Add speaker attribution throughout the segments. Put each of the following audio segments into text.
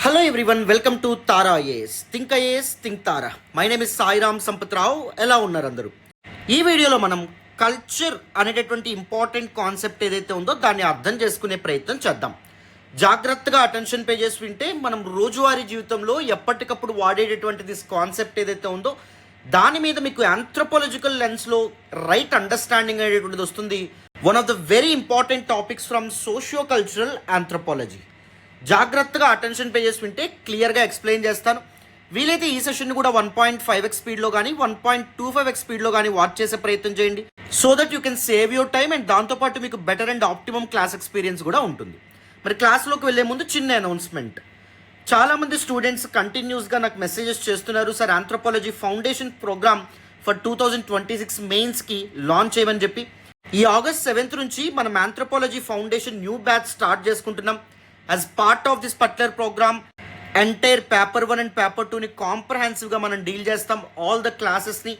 Speaker 1: Hello everyone, welcome to Tara IAS. Think IAS, think Tara. My name is Sairam Sir. ఎలా ఉన్నారు అందరూ? ఈ వీడియోలో మనం కల్చర్ అనేటటువంటి ఇంపార్టెంట్ కాన్సెప్ట్ ఏదైతే ఉందో దాన్ని అర్థం చేసుకునే ప్రయత్నం చేద్దాం. జాగ్రత్తగా అటెన్షన్ పే చేసి వింటే మనం రోజువారీ జీవితంలో ఎప్పటికప్పుడు వాడేటటువంటి దిస్ కాన్సెప్ట్ ఏదైతే ఉందో దాని మీద మీకు ఆంథ్రోపాలజికల్ లెన్స్లో రైట్ అండర్స్టాండింగ్ అనేటువంటిది వస్తుంది. One of the very important topics from socio cultural anthropology. జాగ్రత్తగా అటెన్షన్ పే చేసి వింటే క్లియర్గా ఎక్స్ప్లెయిన్ చేస్తాను. వీలైతే ఈ సెషన్ కూడా 1.5x స్పీడ్లో కానీ 1.25x స్పీడ్లో కానీ వాచ్ చేసే ప్రయత్నం చేయండి. So that you can save your time and దాంతోపాటు మీకు better and optimum class experience కూడా ఉంటుంది. మరి క్లాస్లోకి వెళ్ళే ముందు చిన్న అనౌన్స్మెంట్. చాలామంది స్టూడెంట్స్ కంటిన్యూస్గా నాకు మెసేజెస్ చేస్తున్నారు, sir anthropology foundation programme for 2026 మెయిన్స్కి లాంచ్ చేయమని చెప్పి. ఈ August 7th నుంచి మనం anthropology foundation new batch start చేసుకుంటున్నాం. As part of this particular programme entire paper 1 and paper 2ని కాంప్రహెన్సివ్గా మనం డీల్ చేస్తాం, ఆల్ ద క్లాసెస్ని.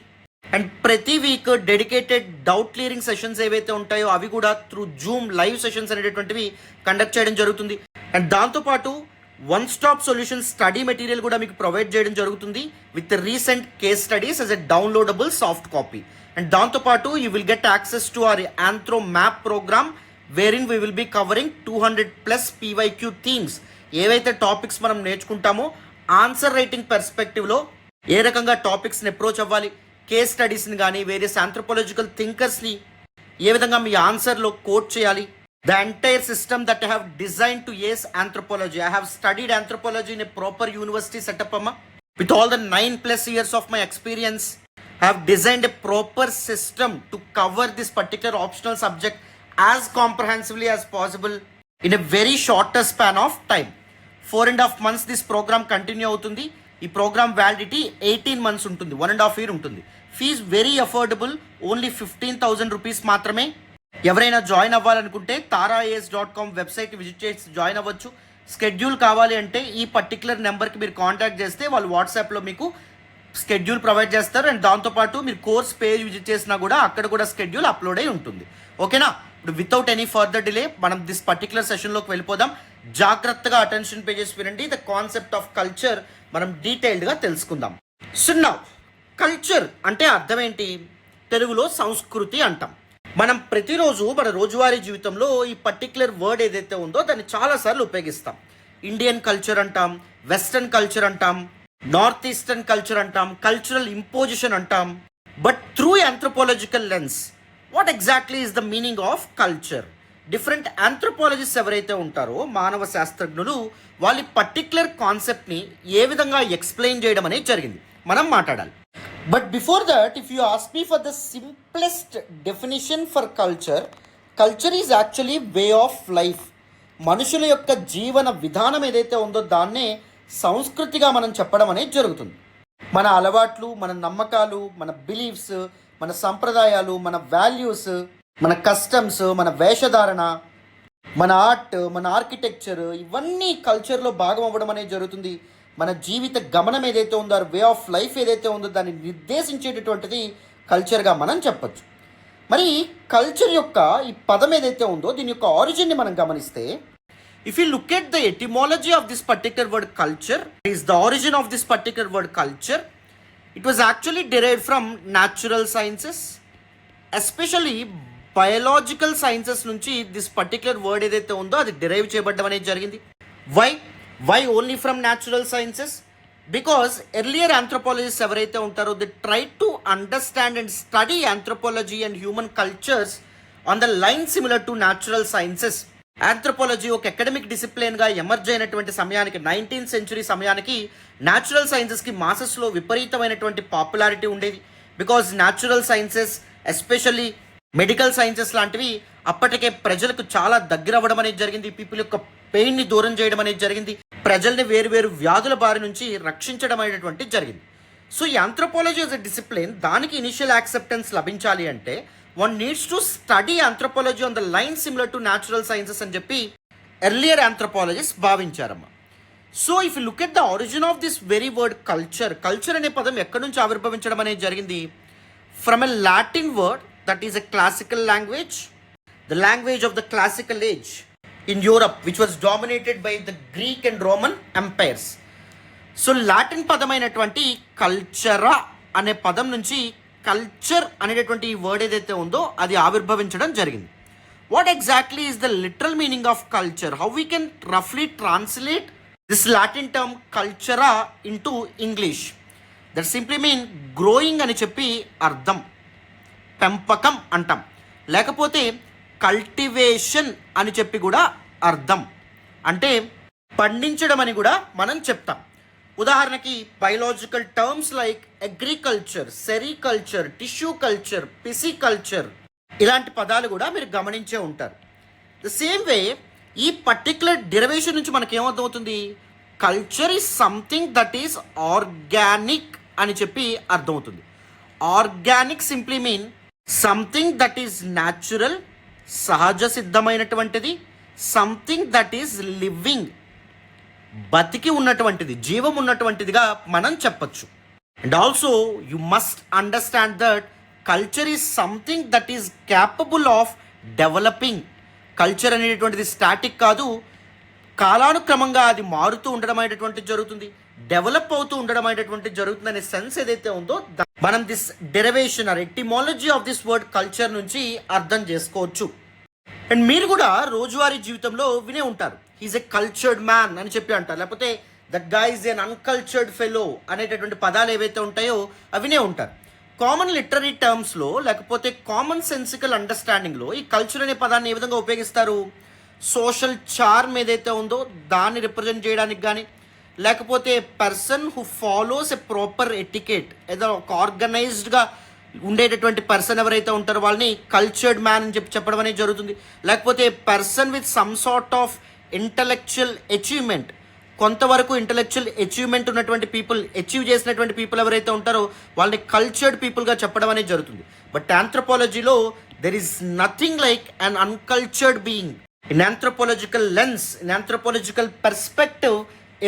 Speaker 1: అండ్ ప్రతి week dedicated doubt clearing sessions ఏవైతే ఉంటాయో అవి కూడా త్రూ జూమ్ లైవ్ సెషన్స్ అనేటటువంటివి కండక్ట్ చేయడం జరుగుతుంది. అండ్ దాంతోపాటు one stop solution study material కూడా మీకు ప్రొవైడ్ చేయడం జరుగుతుంది with recent case studies as a downloadable soft copy. And దాంతోపాటు you will get access to our anthro map program wherein we will be covering 200+ PYQ themes. ఏవైతే topics మనం నేర్చుకుంటామో answer writing పర్స్పెక్టివ్లో ఏ రకంగా టాపిక్స్ని approach అవ్వాలి, case స్టడీస్ని కానీ various anthropological థింకర్స్ని ఏ విధంగా మీ ఆన్సర్లో కోట్ చేయాలి. The entire system that I have design to ace anthropology. I have studied anthropology in a proper university setup అమ్మ. With all the 9+ years of my experience, I have designed a proper system to cover this particular optional subject as comprehensively as possible in a very shorter span of time. 4.5 months this program continue అవుతుంది. ఈ programme validity 18 months ఉంటుంది, 1.5 year ఉంటుంది. Fees very affordable, only 15,000 rupees మాత్రమే. ఎవరైనా join అవ్వాలనుకుంటే tara.com website visit చేసి join అవ్వచ్చు. Schedule కావాలి అంటే ఈ పర్టికులర్ నెంబర్కి మీరు కాంటాక్ట్ చేస్తే వాళ్ళు వాట్సాప్లో మీకు స్కెడ్యూల్ ప్రొవైడ్ చేస్తారు. అండ్ దాంతోపాటు మీరు కోర్స్ పేజ్ విజిట్ చేసినా కూడా అక్కడ కూడా స్కెడ్యూల్ అప్లోడ్ అయి ఉంటుంది. ఓకేనా? ఇప్పుడు వితౌట్ ఎనీ ఫర్దర్ డిలే మనం దిస్ పర్టికులర్ సెషన్లోకి వెళ్ళిపోదాం. జాగ్రత్తగా అటెన్షన్ పే చేసి వినండి. ద కాన్సెప్ట్ ఆఫ్ కల్చర్ మనం డీటెయిల్డ్గా తెలుసుకుందాం. సో నౌ కల్చర్ అంటే అర్థం ఏంటి? తెలుగులో సంస్కృతి అంటాం. మనం ప్రతిరోజు మన రోజువారీ జీవితంలో ఈ పర్టికులర్ వర్డ్ ఏదైతే ఉందో దాన్ని చాలాసార్లు ఉపయోగిస్తాం. ఇండియన్ కల్చర్ అంటాం, వెస్టర్న్ కల్చర్ అంటాం, నార్త్ ఈస్టర్న్ కల్చర్ అంటాం, కల్చరల్ ఇంపోజిషన్ అంటాం. But through anthropological lens what exactly is the meaning of culture? Different anthropologist ఎవరైతే ఉంటారో మానవ శాస్త్రజ్ఞులు వాళ్ళ పర్టిక్యులర్ కాన్సెప్ట్ని ఏ విధంగా ఎక్స్ప్లెయిన్ చేయడం అనేది జరిగింది, మనం మాట్లాడాలి. But before that if you ask me for the simplest definition for culture, culture is actually way of life. మనుషుల యొక్క జీవన విధానం ఏదైతే ఉందో దాన్నే సంస్కృతిగా మనం చెప్పడం అనేది జరుగుతుంది. మన అలవాట్లు, మన నమ్మకాలు, మన బిలీఫ్స్, మన సంప్రదాయాలు, మన వాల్యూస్, మన కస్టమ్స్, మన వేషధారణ, మన ఆర్ట్, మన ఆర్కిటెక్చర్, ఇవన్నీ కల్చర్లో భాగం అవ్వడం అనేది జరుగుతుంది. మన జీవిత గమనం ఏదైతే ఉందో, వే ఆఫ్ లైఫ్ ఏదైతే ఉందో దాన్ని నిర్దేశించేటటువంటిది కల్చర్గా మనం చెప్పచ్చు. మరి కల్చర్ యొక్క ఈ పదం ఏదైతే ఉందో దీని యొక్క ఆరిజిన్ని మనం గమనిస్తే, if you look at the etymology of this particular word culture, is the origin of this particular word culture, it was actually derived from natural sciences, especially biological sciences నుంచి this particular word ఏదైతే ఉందో అది derive చేయబడడం అనేది జరిగింది. why only from natural sciences? Because earlier anthropologists ఎవరైతే ఉంటారో they tried to understand and study anthropology and human cultures on the line similar to natural sciences. Anthropology ఒక academic డిసిప్లిన్గా emerge అయినటువంటి సమయానికి 19th century సమయానికి natural సైన్సెస్కి మాసెస్లో విపరీతమైనటువంటి popularity ఉండేది. Because natural sciences especially medical sciences లాంటివి అప్పటికే ప్రజలకు చాలా దగ్గర అవ్వడం అనేది జరిగింది. పీపుల్ యొక్క పెయిన్ని దూరం చేయడం అనేది జరిగింది. ప్రజల్ని వేరు వ్యాధుల బారి నుంచి రక్షించడం అనేటువంటి జరిగింది. సో ఈ ఆంథ్రోపాలజీ యాజ్ ఎ డిసిప్లిన్ దానికి ఇనిషియల్ యాక్సెప్టెన్స్ లభించాలి అంటే one needs to study anthropology on the line similar to natural sciences అని చెప్పి earlier anthropologists భావించారమ్మా. So if you look at the origin of this very word culture అనే పదం ఎక్కడి నుంచి ఆవిర్భవించడం అనేది జరిగింది? From a Latin word that is a classical language, the language of the classical age. in Europe, which was dominated by the Greek and Roman empires. So Latin పదమైనటువంటి cultura అనే పదం నుంచి కల్చర్ అనేటటువంటి ఈ వర్డ్ ఏదైతే ఉందో అది ఆవిర్భవించడం జరిగింది. What exactly is the literal meaning of culture? How we can రఫ్లీ translate this Latin term cultura into English? That simply mean growing అని చెప్పి అర్థం, పెంపకం అంటాం. లేకపోతే కల్టివేషన్ అని చెప్పి కూడా అర్థం, అంటే పండించడం అని కూడా మనం చెప్తాం. ఉదాహరణకి biological terms like agriculture, sericulture, tissue culture, pisciculture ఇలాంటి పదాలు కూడా మీరు గమనించే ఉంటారు. ద సేమ్ వే ఈ పర్టిక్యులర్ డెరివేషన్ నుంచి మనకి ఏమర్థమవుతుంది? Culture is something that is organic అని చెప్పి అర్థమవుతుంది. Organic simply mean something that is natural, సహజ సిద్ధమైనటువంటిది, సంథింగ్ దట్ ఈస్ లివింగ్, బతికి ఉన్నటువంటిది, జీవం ఉన్నటువంటిదిగా మనం చెప్పచ్చు. And also you must understand that culture is something that is capable of developing. Culture అనేటువంటిది స్టాటిక్ కాదు, కాలానుక్రమంగా అది మారుతూ ఉండడం అనేటువంటిది జరుగుతుంది, డెవలప్ అవుతూ ఉండడం అనేటువంటిది జరుగుతుంది అనే సెన్స్ ఏదైతే ఉందో మనం this derivation or etymology of this word culture నుంచి అర్థం చేసుకోవచ్చు. అండ్ మీరు కూడా రోజువారీ జీవితంలో వినే ఉంటారు, హీజ్ ఎ కల్చర్డ్ మ్యాన్ అని చెప్పి అంటారు, లేకపోతే that guy is an uncultured fellow అనేటటువంటి పదాలు ఏవైతే ఉంటాయో అవినే ఉంటారు. కామన్ లిటరీ టర్మ్స్లో లేకపోతే కామన్ సెన్సికల్ అండర్స్టాండింగ్లో ఈ కల్చర్ అనే పదాన్ని ఏ విధంగా ఉపయోగిస్తారు? సోషల్ చార్మ్ ఏదైతే ఉందో దాన్ని రిప్రజెంట్ చేయడానికి కానీ, లేకపోతే person who follows a proper etiquette, ఏదో ఒక ఆర్గనైజ్డ్గా ఉండేటటువంటి పర్సన్ ఎవరైతే ఉంటారో వాళ్ళని కల్చర్డ్ మ్యాన్ అని చెప్పడం అనేది జరుగుతుంది. లేకపోతే person with some sort of intellectual achievement, కొంతవరకు ఇంటలెక్చువల్ అచీవ్మెంట్ ఉన్నటువంటి పీపుల్, అచీవ్ చేసినటువంటి పీపుల్ ఎవరైతే ఉంటారో వాళ్ళని కల్చర్డ్ పీపుల్గా చెప్పడం అనేది జరుగుతుంది. బట్ ఆంథ్రోపాలజీలో there is nothing like an uncultured being. In anthropological lens, in anthropological perspective,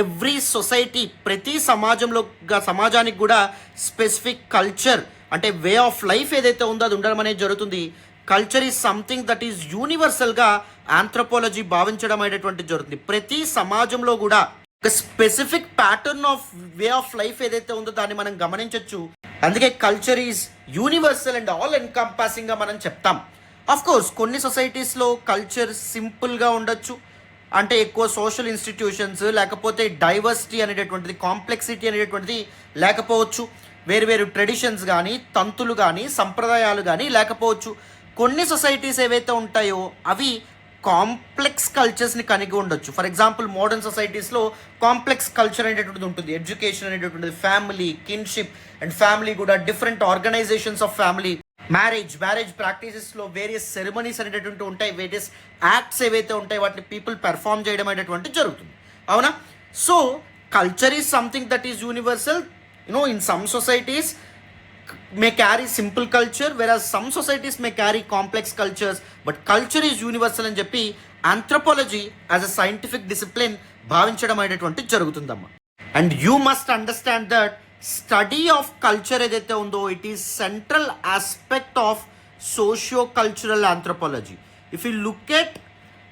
Speaker 1: every society, ప్రతి సమాజానికి కూడా స్పెసిఫిక్ కల్చర్ అంటే వే ఆఫ్ లైఫ్ ఏదైతే ఉందో అది ఉండడం అనేది జరుగుతుంది. Culture is something that is యూనివర్సల్గా ఆంథ్రోపాలజీ భావించడం అనేటువంటి జరుగుతుంది. ప్రతి సమాజంలో కూడా ఒక specific pattern of way of life ఏదైతే ఉందో దాన్ని మనం గమనించవచ్చు. అందుకే culture is universal and all ఎన్కంపాసింగ్గా మనం చెప్తాం. ఆఫ్ కోర్స్ కొన్ని సొసైటీస్లో కల్చర్ సింపుల్గా ఉండొచ్చు, అంటే ఎక్కువ సోషల్ ఇన్స్టిట్యూషన్స్ లేకపోతే డైవర్సిటీ అనేటటువంటిది, కాంప్లెక్సిటీ అనేటటువంటిది లేకపోవచ్చు, వేరు ట్రెడిషన్స్ కానీ, తంతులు కానీ, సంప్రదాయాలు కానీ లేకపోవచ్చు. కొన్ని సొసైటీస్ ఏవైతే ఉంటాయో అవి కాంప్లెక్స్ కల్చర్స్ని కలిగి ఉండొచ్చు. ఫర్ ఎగ్జాంపుల్ మోడర్న్ సొసైటీస్లో కాంప్లెక్స్ కల్చర్ అనేటటువంటిది ఉంటుంది, ఎడ్యుకేషన్ అనేటటువంటిది, ఫ్యామిలీ, కిన్షిప్ అండ్ ఫ్యామిలీ కూడా, different organisations of family, marriage ప్రాక్టీసెస్లో వేరియస్ సెరమనీస్ అనేటటువంటి ఉంటాయి, వేరియస్ యాక్ట్స్ ఏవైతే ఉంటాయి వాటిని పీపుల్ పెర్ఫామ్ చేయడం అనేటువంటి జరుగుతుంది. అవునా? So culture is something that is universal. In some societies may carry simple culture, whereas some societies may carry complex cultures, but culture is universal అని చెప్పి anthropology as a scientific discipline భావించడం అనేటువంటి జరుగుతుందమ్మా. And you must understand that study of culture ఏదైతే ఉందో it is central aspect of socio cultural anthropology. If you look at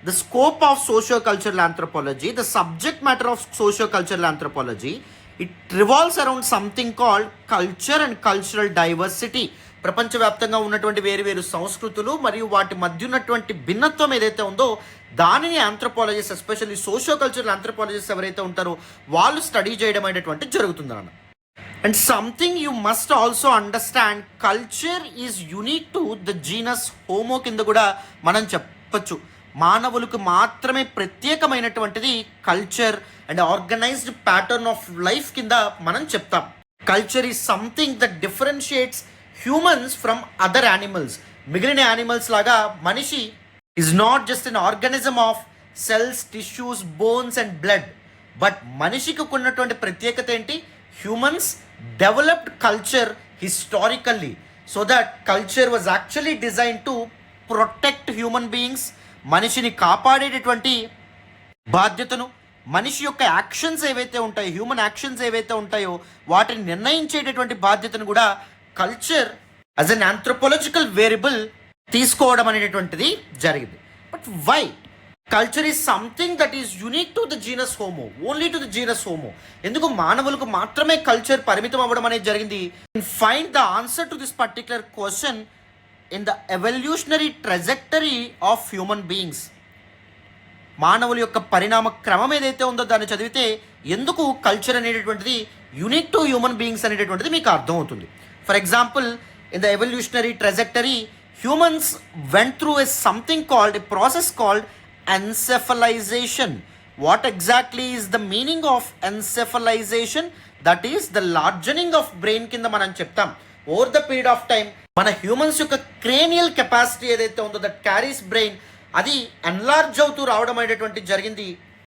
Speaker 1: the scope of socio-cultural anthropology, the subject matter of socio-cultural anthropology, it revolves around something called culture and cultural diversity. ప్రపంచవ్యాప్తంగా ఉన్నటువంటి వేరు సంస్కృతులు మరియు వాటి మధ్య ఉన్నటువంటి భిన్నత్వం ఏదైతే ఉందో దానిని anthropologist, especially socio cultural anthropologist ఎవరైతే ఉంటారో వాళ్ళు స్టడీ చేయడం అనేటువంటి జరుగుతుందన్న. And something you must also understand, culture is unique to the genus Homo కింద కూడా మనం చెప్పచ్చు. మానవులకు మాత్రమే ప్రత్యేకమైనటువంటిది culture and organised pattern of life కింద మనం చెప్తాం. Culture is something that differentiates humans from other animals. మిగిలిన యానిమల్స్ లాగా మనిషి is not just an organism of cells, tissues, bones and blood. But మనిషికి ఉన్నటువంటి ప్రత్యేకత ఏంటి? Humans developed culture historically, so that culture was actually design to protect human beings. మనిషిని కాపాడేటటువంటి బాధ్యతను, మనిషి యొక్క యాక్షన్స్ ఏవైతే ఉంటాయో, హ్యూమన్ యాక్షన్స్ ఏవైతే ఉంటాయో వాటిని నిర్ణయించేటటువంటి బాధ్యతను కూడా culture as an anthropological variable తీసుకోవడం అనేటటువంటిది జరిగింది. But why culture is something that is unique to the genus homo, only to the genus homo. ఎందుకు మానవులకు మాత్రమే కల్చర్ పరిమితం అవ్వడం అనేది జరిగింది? Find the answer to this particular question in the evolutionary trajectory of human beings. మానవుల యొక్క పరిణామ క్రమం ఏదైతే ఉందో దాన్ని చదివితే ఎందుకు కల్చర్ అనేటటువంటిది యూనిక్ టు హ్యూమన్ బీయింగ్స్ అనేటటువంటిది మీకు అర్థమవుతుంది. For example, in the evolutionary trajectory humans went through a something called, a process called encephalization. What exactly is the meaning of encephalization? That is the largening of brain కింద మనం చెప్తాం. Over the period of time మన humans యొక్క cranial capacity ఏదైతే ఉందో that carries brain, అది enlarge అవుతూ రావడం అనేటువంటి జరిగింది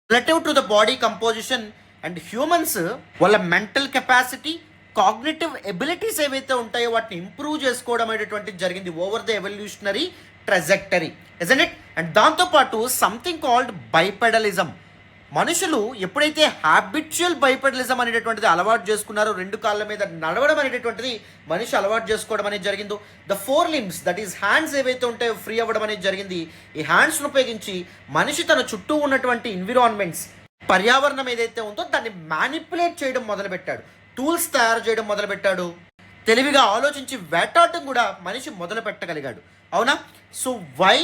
Speaker 1: relative to the body composition. And humans వాళ్ళ మెంటల్ కెపాసిటీ, కాగ్నిటివ్ ఎబిలిటీస్ ఏవైతే ఉంటాయో వాటిని ఇంప్రూవ్ చేసుకోవడం అనేటువంటి జరిగింది over the evolutionary trajectory, isn't it? And దాంతోపాటు సంథింగ్ కాల్డ్ బైపెడలిజం. మనుషులు ఎప్పుడైతే హ్యాబిచువల్ బైపెడలిజం అనేటటువంటిది అలవాటు చేసుకున్నారో, రెండు కాళ్ళ మీద నడవడం అనేటటువంటిది మనిషి అలవాటు చేసుకోవడం అనేది జరిగిందో, the four limbs that is hands ఏవైతే ఉంటాయో ఫ్రీ అవ్వడం అనేది జరిగింది. ఈ హ్యాండ్స్ను ఉపయోగించి మనిషి తన చుట్టూ ఉన్నటువంటి ఎన్విరాన్మెంట్స్, పర్యావరణం ఏదైతే ఉందో దాన్ని మ్యానిపులేట్ చేయడం మొదలుపెట్టాడు, టూల్స్ తయారు చేయడం మొదలుపెట్టాడు, తెలివిగా ఆలోచించి వేటాడటం కూడా మనిషి మొదలు పెట్టగలిగాడు. అవునా? So why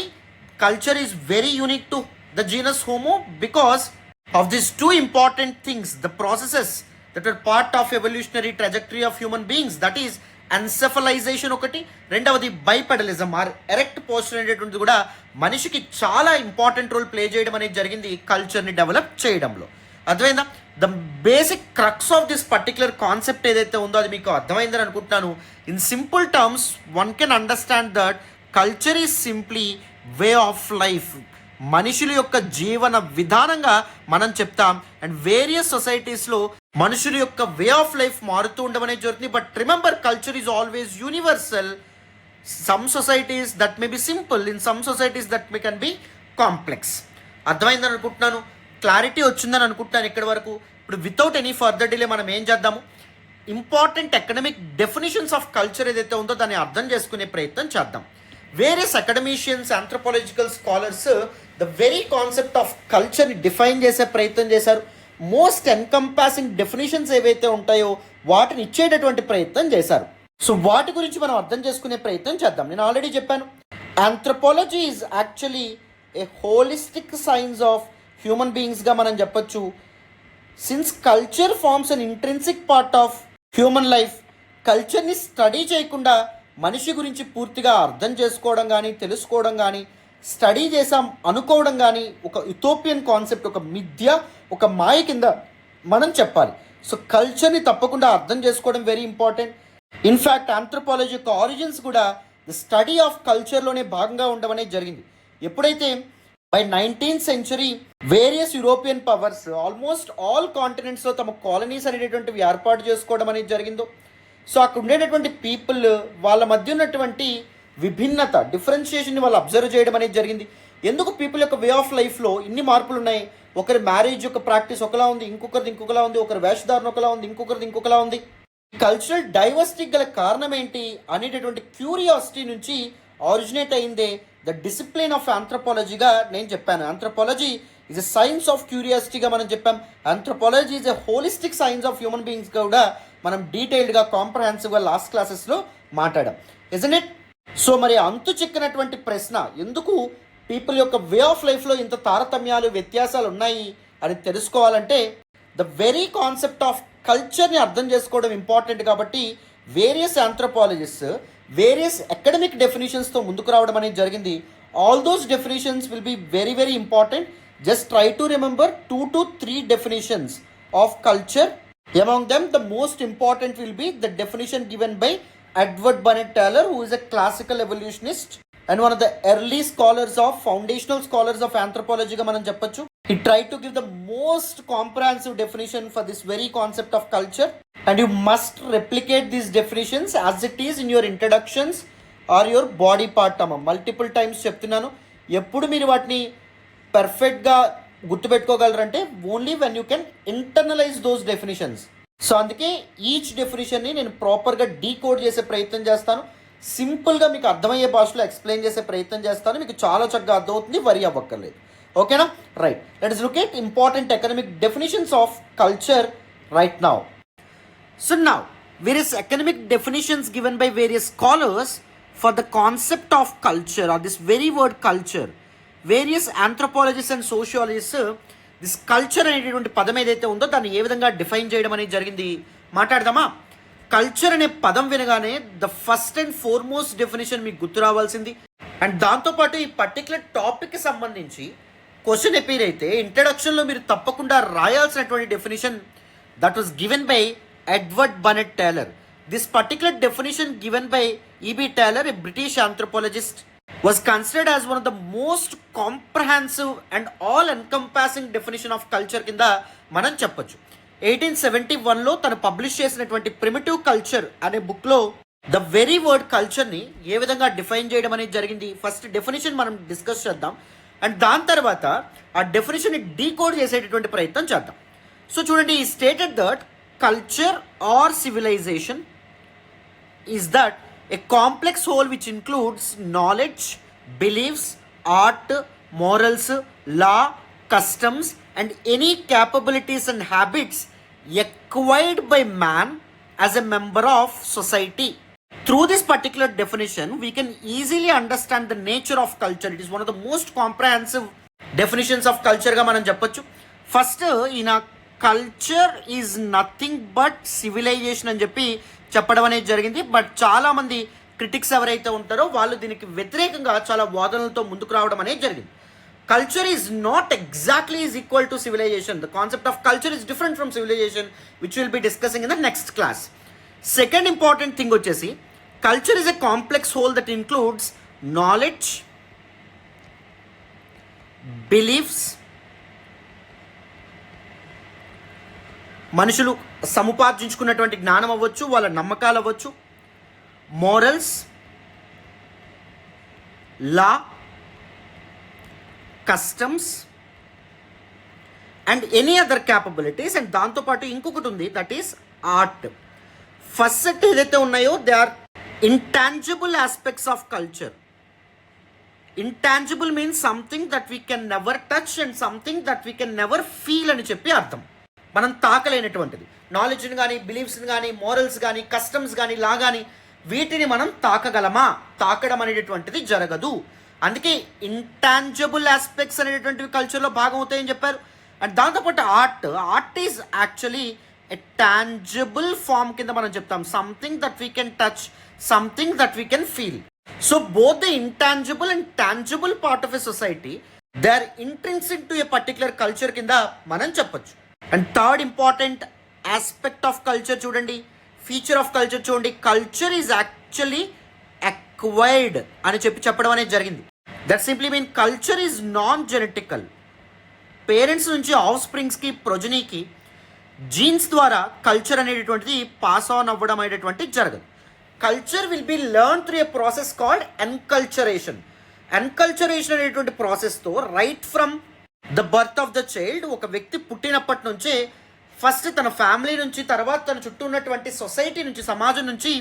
Speaker 1: culture is very unique to the genus Homo? Because of this two important things, the processes that are part of evolutionary trajectory of human beings, that is encephalisation ఒకటి, రెండవది బైపెడలిజం ఆర్ ఎరెక్ట్ పోస్చర్ అనేటువంటిది కూడా మనిషికి చాలా important role play చేయడం అనేది జరిగింది కల్చర్ని డెవలప్ చేయడంలో. అర్థమైందా? The basic crux of this particular concept ఏదైతే ఉందో అది మీకు అర్థమైందని అనుకుంటున్నాను. In simple terms one can understand that culture is simply way of life. మనుషుల యొక్క జీవన విధానంగా మనం చెప్తాం. అండ్ వేరియస్ సొసైటీస్లో మనుషుల యొక్క వే ఆఫ్ లైఫ్ మారుతూ ఉండడం అనేది జరుగుతుంది. But remember, culture is always universal. Some societies that may be simple, in some societies that may can be complex. అర్థమైందని అనుకుంటున్నాను, క్లారిటీ వచ్చిందని అనుకుంటున్నాను ఇక్కడి వరకు. ఇప్పుడు వితౌట్ ఎనీ ఫర్దర్ డిలే మనం ఏం చేద్దాము, important academic definitions of culture ఏదైతే ఉందో దాన్ని అర్థం చేసుకునే ప్రయత్నం చేద్దాం. Various academicians, anthropological scholars the very concept of కల్చర్ని డిఫైన్ చేసే ప్రయత్నం చేశారు. మోస్ట్ ఎన్కంపాసింగ్ డెఫినేషన్స్ ఏవైతే ఉంటాయో వాటిని ఇచ్చేటటువంటి ప్రయత్నం చేశారు. సో వాటి గురించి మనం అర్థం చేసుకునే ప్రయత్నం చేద్దాం. నేను ఆల్రెడీ చెప్పాను, anthropology is actually a holistic science of human బీయింగ్స్గా మనం చెప్పొచ్చు. Since culture forms an intrinsic part of human life, కల్చర్ని స్టడీ చేయకుండా మనిషి గురించి పూర్తిగా అర్థం చేసుకోవడం కానీ, తెలుసుకోవడం కానీ, స్టడీ చేసాం అనుకోవడం కానీ ఒక యుటోపియన్ కాన్సెప్ట్, ఒక మిథ్య, ఒక మాయ కింద మనం చెప్పాలి. సో కల్చర్ని తప్పకుండా అర్థం చేసుకోవడం వెరీ ఇంపార్టెంట్. ఇన్ఫ్యాక్ట్ ఆంథ్రోపాలజీ యొక్క ఆరిజిన్స్ కూడా ద స్టడీ ఆఫ్ కల్చర్లోనే భాగంగా ఉండడం అనేది జరిగింది. ఎప్పుడైతే by 19th century various European powers almost all కాంటినెంట్స్లో తమ కాలనీస్ అనేటటువంటివి ఏర్పాటు చేసుకోవడం అనేది జరిగిందో, సో అక్కడ ఉండేటటువంటి పీపుల్ వాళ్ళ మధ్య ఉన్నటువంటి విభిన్నత, డిఫరెన్షియేషన్ని వాళ్ళు అబ్జర్వ్ చేయడం అనేది జరిగింది. ఎందుకు పీపుల్ యొక్క వే ఆఫ్ లైఫ్లో ఇన్ని మార్పులు ఉన్నాయి? ఒకరి మ్యారేజ్ యొక్క ప్రాక్టీస్ ఒకలా ఉంది, ఇంకొకరిది ఇంకొకలా ఉంది, ఒకరి వేషధారణ ఒకలా ఉంది, ఇంకొకరిది ఇంకొకలా ఉంది. కల్చరల్ డైవర్సిటీకి గల కారణం ఏంటి అనేటటువంటి క్యూరియాసిటీ నుంచి ఆరిజినేట్ అయిందే ద డిసిప్లిన్ ఆఫ్ ఆంథ్రోపాలజీగా నేను చెప్పాను. Anthropology is a science of క్యూరియాసిటీగా మనం చెప్పాం. Anthropology is a holistic science of human బీయింగ్స్గా కూడా మనం డీటెయిల్డ్గా, కాంప్రహెన్సివ్గా లాస్ట్ క్లాసెస్లో మాట్లాడాం, ఇజంట్ ఇట్? సో మరి అంతు చిక్కినటువంటి ప్రశ్న, ఎందుకు పీపుల్ యొక్క వే ఆఫ్ లైఫ్లో ఇంత తారతమ్యాలు, వ్యత్యాసాలు ఉన్నాయి అని తెలుసుకోవాలంటే ద వెరీ కాన్సెప్ట్ ఆఫ్ కల్చర్ని అర్థం చేసుకోవడం ఇంపార్టెంట్. కాబట్టి వేరియస్ ఆంథ్రోపాలజిస్ట్స్ వేరియస్ అకాడమిక్ డెఫినేషన్స్తో ముందుకు రావడం అనేది జరిగింది. All those definitions will be very very important. Just try to remember 2 to 3 definitions of culture. Among them, the most important will be the definition given by Edward Burnett Taylor, who is a classical evolutionist and one of the early scholars of, foundational scholars of anthropology ga manam cheppochu. He tried to give the most comprehensive definition for this very concept of culture, and you must replicate these definitions as it is in your introductions or your body part. Multiple times చెప్తున్నాను, ఎప్పుడు మీరు వాటిని పర్ఫెక్ట్గా గుర్తుపెట్టుకోగలరంటే only when you can internalise those definitions. So అందుకే each డెఫినేషన్ని నేను ప్రాపర్గా డీకోడ్ చేసే ప్రయత్నం చేస్తాను, సింపుల్గా మీకు అర్థమయ్యే భాషలో ఎక్స్ప్లెయిన్ చేసే ప్రయత్నం చేస్తాను. మీకు చాలా చక్కగా అర్థమవుతుంది, వరి అవ్వక్కర్లేదు. ఓకేనా? Right, let us look at important academic definitions of culture right now. So now, various academic definitions given by various scholars for the concept of culture or this very word culture. Various anthropologists and sociologists this culture అనేటటువంటి పదం ఏదైతే ఉందో దాన్ని ఏ విధంగా define చేయడం అనేది జరిగింది మాట్లాడదామా? కల్చర్ అనే పదం వినగానే the first and foremost definition మీకు గుర్తు రావాల్సింది. అండ్ దాంతోపాటు ఈ పర్టికులర్ టాపిక్కి సంబంధించి క్వశ్చన్ ఎపీర్ అయితే ఇంట్రడక్షన్లో మీరు తప్పకుండా రాయాల్సినటువంటి definition that was given by Edward Burnett Tylor. This particular definition given by EB Tylor, a British anthropologist, was considered as one of the most comprehensive and all encompassing definition of culture కింద మనం చెప్పొచ్చు. 1871లో తను publish చేసినటువంటి primitive culture అనే బుక్లో the very word కల్చర్ని ఏ విధంగా define చేయడం అనేది జరిగింది. ఫస్ట్ డెఫినేషన్ మనం డిస్కస్ చేద్దాం అండ్ దాని తర్వాత ఆ డెఫినేషన్ని డీకోడ్ చేసేటటువంటి ప్రయత్నం చేద్దాం. సో చూడండి, ఈ stated that culture or civilization is that a complex whole which includes knowledge, beliefs, art, morals, law, customs and any capabilities and habits acquired by man as a member of society. Through this particular definition, we can easily understand the nature of culture. It is one of the most comprehensive definitions of culture ga manam cheppochu. First, in a culture is nothing but civilization అని చెప్పి చెప్పడం అనేది జరిగింది. But చాలామంది critics ఎవరైతే ఉంటారో వాళ్ళు దీనికి వ్యతిరేకంగా చాలా వాదనలతో ముందుకు రావడం అనేది జరిగింది. Culture is not exactly is equal to civilisation. The concept of culture is different from civilisation which will be discussing in the next class. Second important thing వచ్చేసి culture is a complex whole that includes knowledge, beliefs, మనుషులు సముపార్జించుకున్నటువంటి జ్ఞానం అవ్వచ్చు, వాళ్ళ నమ్మకాలు అవ్వచ్చు, morals, law, customs and any other capabilities. And దాంతోపాటు ఇంకొకటి ఉంది, that is art. First set ఏదైతే ఉన్నాయో they are intangible aspects of culture. Intangible means something that we can never touch and something that we can never feel అని చెప్పి అర్థం. మనం తాకలేనటువంటిది. నాలెడ్జ్ని కానీ, బిలీఫ్స్ని కానీ, మోరల్స్ కానీ, కస్టమ్స్ కానీ, లా కానీ వీటిని మనం తాకగలమా? తాకడం అనేటటువంటిది జరగదు. అందుకే ఇంటాంజిబుల్ ఆస్పెక్ట్స్ అనేటటువంటివి కల్చర్లో భాగం అవుతాయని చెప్పారు. అండ్ దాంతోపాటు art is actually a tangible form కింద మనం చెప్తాం. Something that we can touch, something that we can feel. So both the intangible and tangible part of a society they are intrinsic to a particular culture కింద మనం చెప్పొచ్చు. And third important aspect of culture చూడండి, feature of culture చూడండి, culture is actually acquired అని చెప్పడం అనేది జరిగింది. That simply mean culture is non genetical. Parents నుంచి ఆఫ్ స్ప్రింగ్స్కి, ప్రొజనీకి జీన్స్ ద్వారా కల్చర్ అనేటటువంటిది పాస్ ఆన్ అవ్వడం అనేటటువంటిది జరగదు. Culture will be learn through a process called enculturation. Enculturation అనేటువంటి ప్రాసెస్తో right from the birth of the child, ఒక వ్యక్తి పుట్టినప్పటి నుంచే ఫస్ట్ తన ఫ్యామిలీ నుంచి, తర్వాత తన చుట్టూ ఉన్నటువంటి సొసైటీ నుంచి, సమాజం నుంచి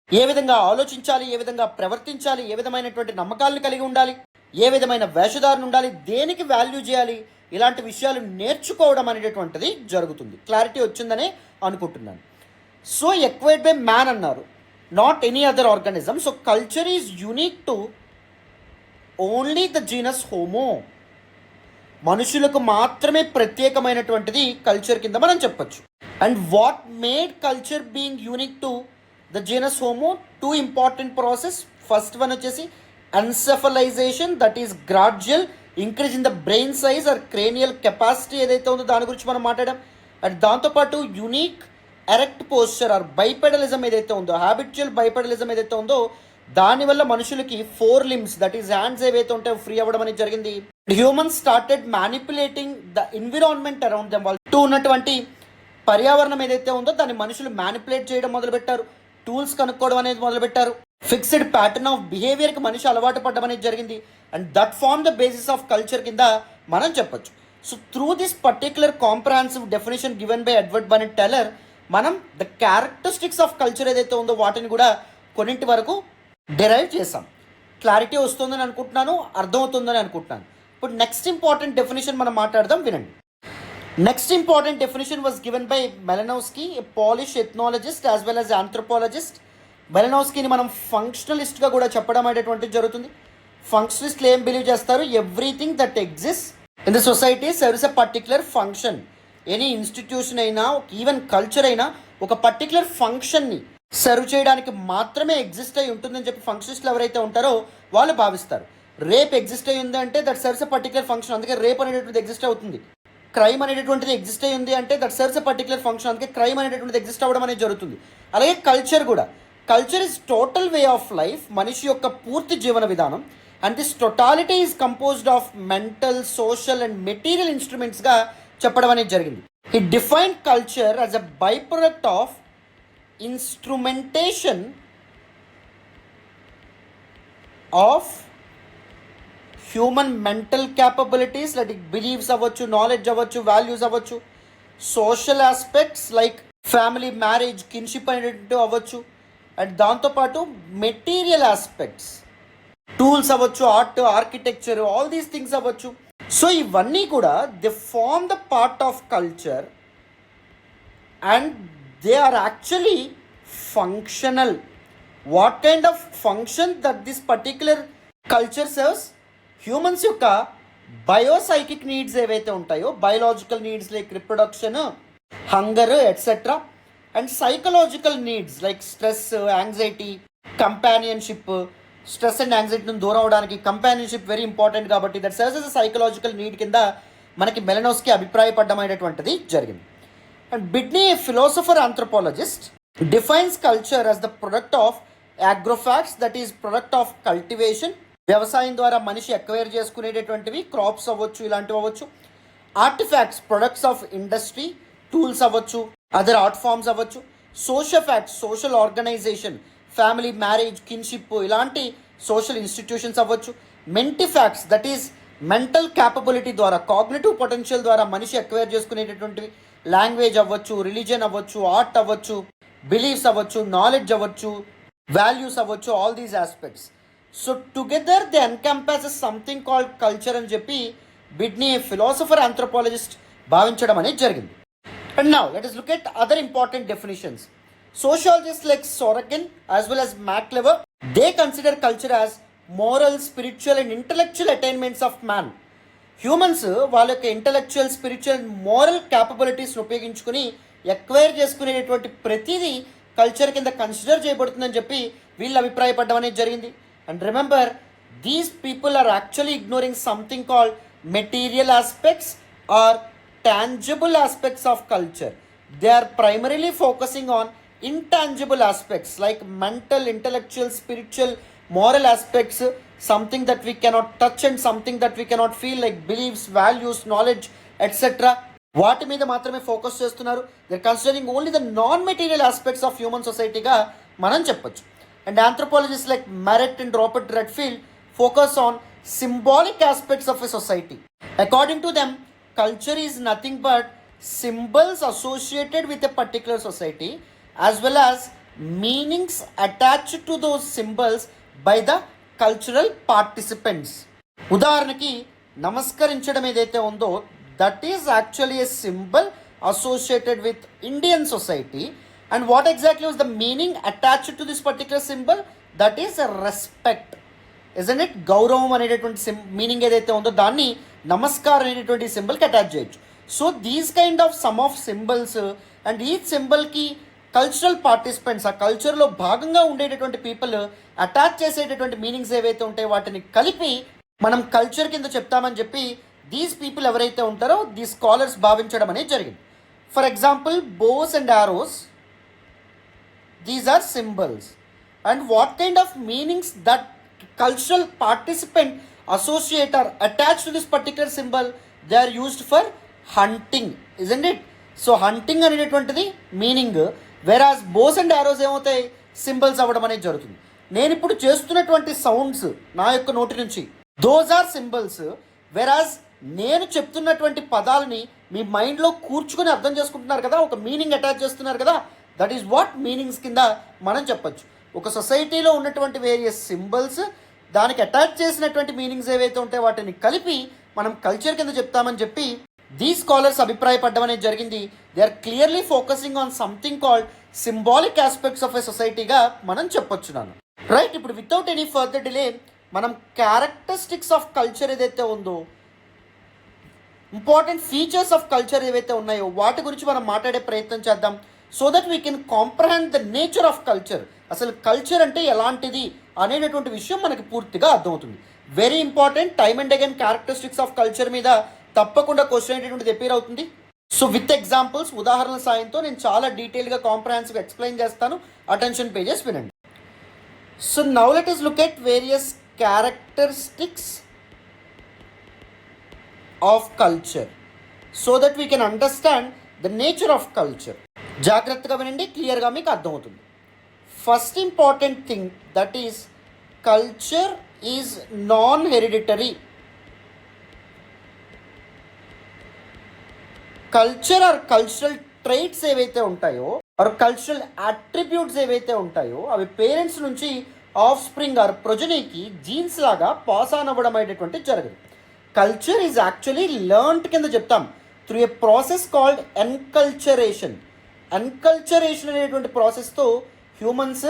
Speaker 1: ఏ విధంగా ఆలోచించాలి, ఏ విధంగా ప్రవర్తించాలి, ఏ విధమైనటువంటి నమ్మకాలను కలిగి ఉండాలి, ఏ విధమైన వేషధారణ ఉండాలి, దేనికి వాల్యూ చేయాలి, ఇలాంటి విషయాలు నేర్చుకోవడం అనేటటువంటిది జరుగుతుంది. క్లారిటీ వచ్చిందనే అనుకుంటున్నాను. సో ఎక్వైర్డ్ బై మ్యాన్ అన్నారు, not any other organism. So culture is unique to only the genus Homo. మనుషులకు మాత్రమే ప్రత్యేకమైనటువంటిది కల్చర్ కింద మనం చెప్పచ్చు. And what made culture being unique to the genus Homo? Two important process. First one వచ్చేసి encephalisation, that is gradual increase in the brain size or cranial capacity ఏదైతే ఉందో దాని గురించి మనం మాట్లాడాం. అండ్ దాంతోపాటు unique erect posture or bipedalism ఏదైతే ఉందో, హ్యాబిచువల్ బైపెడలిజం ఏదైతే ఉందో దానివల్ల మనుషులకి 4 limbs దట్ ఈస్ హ్యాండ్స్ ఏవైతే ఉంటాయో ఫ్రీ అవ్వడం అనేది జరిగింది. Humans started manipulating the environment around them. వాళ్ళు చుట్టూ ఉన్నటువంటి పర్యావరణం ఏదైతే ఉందో దాన్ని మనుషులు మ్యానిపులేట్ చేయడం మొదలుపెట్టారు. టూల్స్ కనుక్కోవడం అనేది మొదలుపెట్టారు. ఫిక్స్డ్ ప్యాటర్న్ ఆఫ్ బిహేవియర్కి మనిషి అలవాటు పడడం అనేది జరిగింది. And that form the basis of culture కింద మనం చెప్పొచ్చు. So through this particular comprehensive definition given by Edward Burnett Tylor మనం ద క్యారెక్టరిస్టిక్స్ ఆఫ్ కల్చర్ ఏదైతే ఉందో వాటిని కూడా కొన్నింటి వరకు డెరైవ్ చేసాం. క్లారిటీ వస్తుందని అనుకుంటున్నాను, అర్థమవుతుందని అనుకుంటున్నాను. ఇప్పుడు నెక్స్ట్ ఇంపార్టెంట్ డెఫినేషన్ మనం మాట్లాడదాం, వినండి. Next important definition was given by Malinowski, a Polish ethnologist as well as anthropologist. మెలనోవ్స్కీని మనం ఫంక్షనలిస్ట్గా కూడా చెప్పడం అనేటువంటిది జరుగుతుంది. ఫంక్షనలిస్ట్లు ఏం బిలీవ్ చేస్తారు? Everything that exist in the society serves a particular function. Any institution అయినా, ఈవెన్ కల్చర్ అయినా ఒక పర్టిక్యులర్ ఫంక్షన్ని సర్వ్ చేయడానికి మాత్రమే ఎగ్జిస్ట్ అయి ఉంటుందని చెప్పి ఫంక్షనిస్టులు ఎవరైతే ఉంటారో వాళ్ళు భావిస్తారు. రేప్ ఎగ్జిస్ట్ అయ్యి ఉంది అంటే that serves a particular function, అందుకే రేప్ అనేటువంటిది ఎగ్జిస్ట్ అవుతుంది. క్రైమ్ అనేటువంటిది ఎగ్జిస్ట్ అయ్యి ఉంది అంటే that serves a particular function, అందుకే క్రైమ్ అనేటువంటిది ఎగ్జిస్ట్ అవ్వడం అనేది జరుగుతుంది. అలాగే కల్చర్ కూడా, culture is total way of life, మనిషి యొక్క పూర్తి జీవన విధానం. And this totality is composed of mental, social and material ఇన్స్ట్రుమెంట్స్గా చెప్పడం అనేది జరిగింది. He defined culture as a by product of instrumentation of human mental capabilities, like beliefs అవ్వచ్చు, నాలెడ్జ్ అవ్వచ్చు, వాల్యూస్ అవ్వచ్చు, social aspects like family, marriage, kinship అనేటివి అవ్వచ్చు, and దాంతోపాటు మెటీరియల్ ఆస్పెక్ట్స్, టూల్స్ అవ్వచ్చు, art, architecture, all these things అవ్వచ్చు. So ఇవన్నీ కూడా they form the part of culture and they are actually functional. What kind of function that this particular culture serves? Humans యొక్క biopsychic needs ఏవైతే ఉంటాయో, biological needs like reproduction, hunger etcetera, and psychological needs like stress, anxiety, companionship. Stress and anxiety నుంచి దూరం అవడానికి companionship very important కాబట్టి that serves as psychological need కింద మనకి Malinowski అభిప్రాయపడ్డమైనటువంటిది జరిగింది. And Bidney, a philosopher anthropologist, defines culture as the product of agrofacts, that is product of cultivation. వ్యవసాయం ద్వారా మనిషి ఎక్వైర్ చేసుకునేటటువంటివి, క్రాప్స్ అవ్వచ్చు, ఇలాంటివి అవ్వచ్చు. Artifacts, products of industry, tools అవ్వచ్చు, అదర్ ఆర్ట్ ఫార్మ్స్ అవ్వచ్చు. Social facts, social organization, family, marriage, kinship, ఇలాంటి సోషల్ ఇన్స్టిట్యూషన్స్ అవ్వచ్చు. మెంటి facts, that is mental capability ద్వారా, కాగ్నిటివ్ పొటెన్షియల్ ద్వారా మనిషి ఎక్వైర్ చేసుకునేటటువంటివి. లాంగ్వేజ్ అవ్వచ్చు, రిలీజియన్ అవ్వచ్చు, ఆర్ట్ అవ్వచ్చు, బిలీఫ్స్ అవ్వచ్చు, నాలెడ్జ్ అవ్వచ్చు, వాల్యూస్ అవ్వచ్చు, all these aspects. So together they encompasses something called culture అని చెప్పి బిడ్నీ, ఫిలాసఫర్ ఆంథ్రోపాలజిస్ట్, భావించడం అనేది జరిగింది. And now let us look at other important definitions. Sociologists like Sorokin as well as MacLever, they consider culture as moral, spiritual and intellectual attainments of man. Humans వాళ్ళ యొక్క intellectual, spiritual, moral క్యాపబిలిటీస్ని ఉపయోగించుకుని acquire చేసుకునేటువంటి ప్రతిదీ culture కింద consider చేయబడుతుందని చెప్పి వీళ్ళు అభిప్రాయపడడం అనేది జరిగింది. And remember, these people are actually ignoring something called material aspects or tangible aspects of culture. They are primarily focusing on intangible aspects like mental, intellectual, spiritual, moral aspects, something that we cannot touch and something that we cannot feel, like beliefs, values, knowledge, etc. వాటి మీద మాత్రమే focus చేస్తున్నారు. They are considering only the non material aspects of human సొసైటీగా మనం చెప్పొచ్చు. And anthropologist like Marett and Robert Redfield focus on symbolic aspects of a society. According to them, culture is nothing but symbols associated with a particular society as well as meanings attached to those symbols by the cultural participants. ఉదాహరణకి నమస్కరించడం ఏదైతే ఉందో that is actually A symbol associated with Indian society, and what exactly was the meaning attached to this particular symbol? That is a respect. Isn't it? గౌరవం అనేటటువంటి meaning ఏదైతే ఉందో దాన్ని నమస్కారం అనేటువంటి సింబల్కి అటాచ్ చేయొచ్చు. So these kind of some of symbols and ఈ సింబల్కి cultural participants, ఆ కల్చర్లో భాగంగా ఉండేటటువంటి పీపుల్ అటాచ్ చేసేటటువంటి మీనింగ్స్ ఏవైతే ఉంటాయో వాటిని కలిపి మనం కల్చర్ కింద చెప్తామని చెప్పి దీస్ పీపుల్ ఎవరైతే ఉంటారో దీ స్కాలర్స్ భావించడం అనేది జరిగింది. For example, bows and arrows, these are symbols. And what kind of meanings that cultural participant associate or attached to this particular symbol, they are used for hunting, isn't it? So hunting అనేటువంటిది meaning, వెరాజ్ Bose and Aorus ఏమవుతాయి, symbols అవ్వడం అనేది జరుగుతుంది. నేను ఇప్పుడు చేస్తున్నటువంటి sounds నా యొక్క నోటి నుంచి, దోస్ ఆర్ సింబల్స్. వెరాజ్ నేను చెప్తున్నటువంటి పదాలని మీ మైండ్లో కూర్చుకొని అర్థం చేసుకుంటున్నారు కదా, ఒక మీనింగ్ అటాచ్ చేస్తున్నారు కదా, దట్ ఈస్ వాట్ మీనింగ్స్ కింద మనం చెప్పచ్చు. ఒక సొసైటీలో ఉన్నటువంటి వేరియస్ సింబల్స్, దానికి అటాచ్ చేసినటువంటి మీనింగ్స్ ఏవైతే ఉంటాయో వాటిని కలిపి మనం కల్చర్ కింద చెప్తామని చెప్పి దీ స్కాలర్స్ అభిప్రాయపడడం అనేది జరిగింది. They are clearly focusing on something called symbolic aspects of a సొసైటీగా మనం చెప్పొచ్చున్నాను. రైట్, ఇప్పుడు వితౌట్ ఎనీ ఫర్దర్ డిలే మనం క్యారెక్టరిస్టిక్స్ ఆఫ్ కల్చర్ ఏదైతే ఉందో, ఇంపార్టెంట్ ఫీచర్స్ ఆఫ్ కల్చర్ ఏవైతే ఉన్నాయో వాటి గురించి మనం మాట్లాడే ప్రయత్నం చేద్దాం. So that we can comprehend the nature of culture. అసలు కల్చర్ అంటే ఎలాంటిది అనేటటువంటి విషయం మనకి పూర్తిగా అర్థమవుతుంది. Very important. Time and again characteristics of culture మీద తప్పకుండా క్వశ్చన్ అనేటువంటిది అపీర్ అవుతుంది. సో విత్ ఎగ్జాంపుల్స్, ఉదాహరణల సాయంతో నేను చాలా డీటెయిల్గా కాంప్రహెన్సివ్గా ఎక్స్ప్లెయిన్ చేస్తాను. అటెన్షన్ పేజెస్ వినండి. So now let us look at various characteristics of culture so that we can understand the nature of culture. జాగ్రత్తగా వినండి, క్లియర్గా మీకు అర్థమవుతుంది. First important thing that is culture is non hereditary. Culture or cultural traits ఏవైతే ఉంటాయో or cultural attributes ఏవైతే ఉంటాయో అవి పేరెంట్స్ నుంచి ఆఫ్ స్ప్రింగ్ ఆర్ ప్రొజనీకి జీన్స్ లాగా పాస్ ఆన్ అవ్వడం అనేటటువంటి జరగదు. కల్చర్ ఈజ్ యాక్చువల్లీ లెర్న్డ్ కింద చెప్తాం through a process called enculturation. Enculturation అనేటువంటి ప్రాసెస్తో హ్యూమన్స్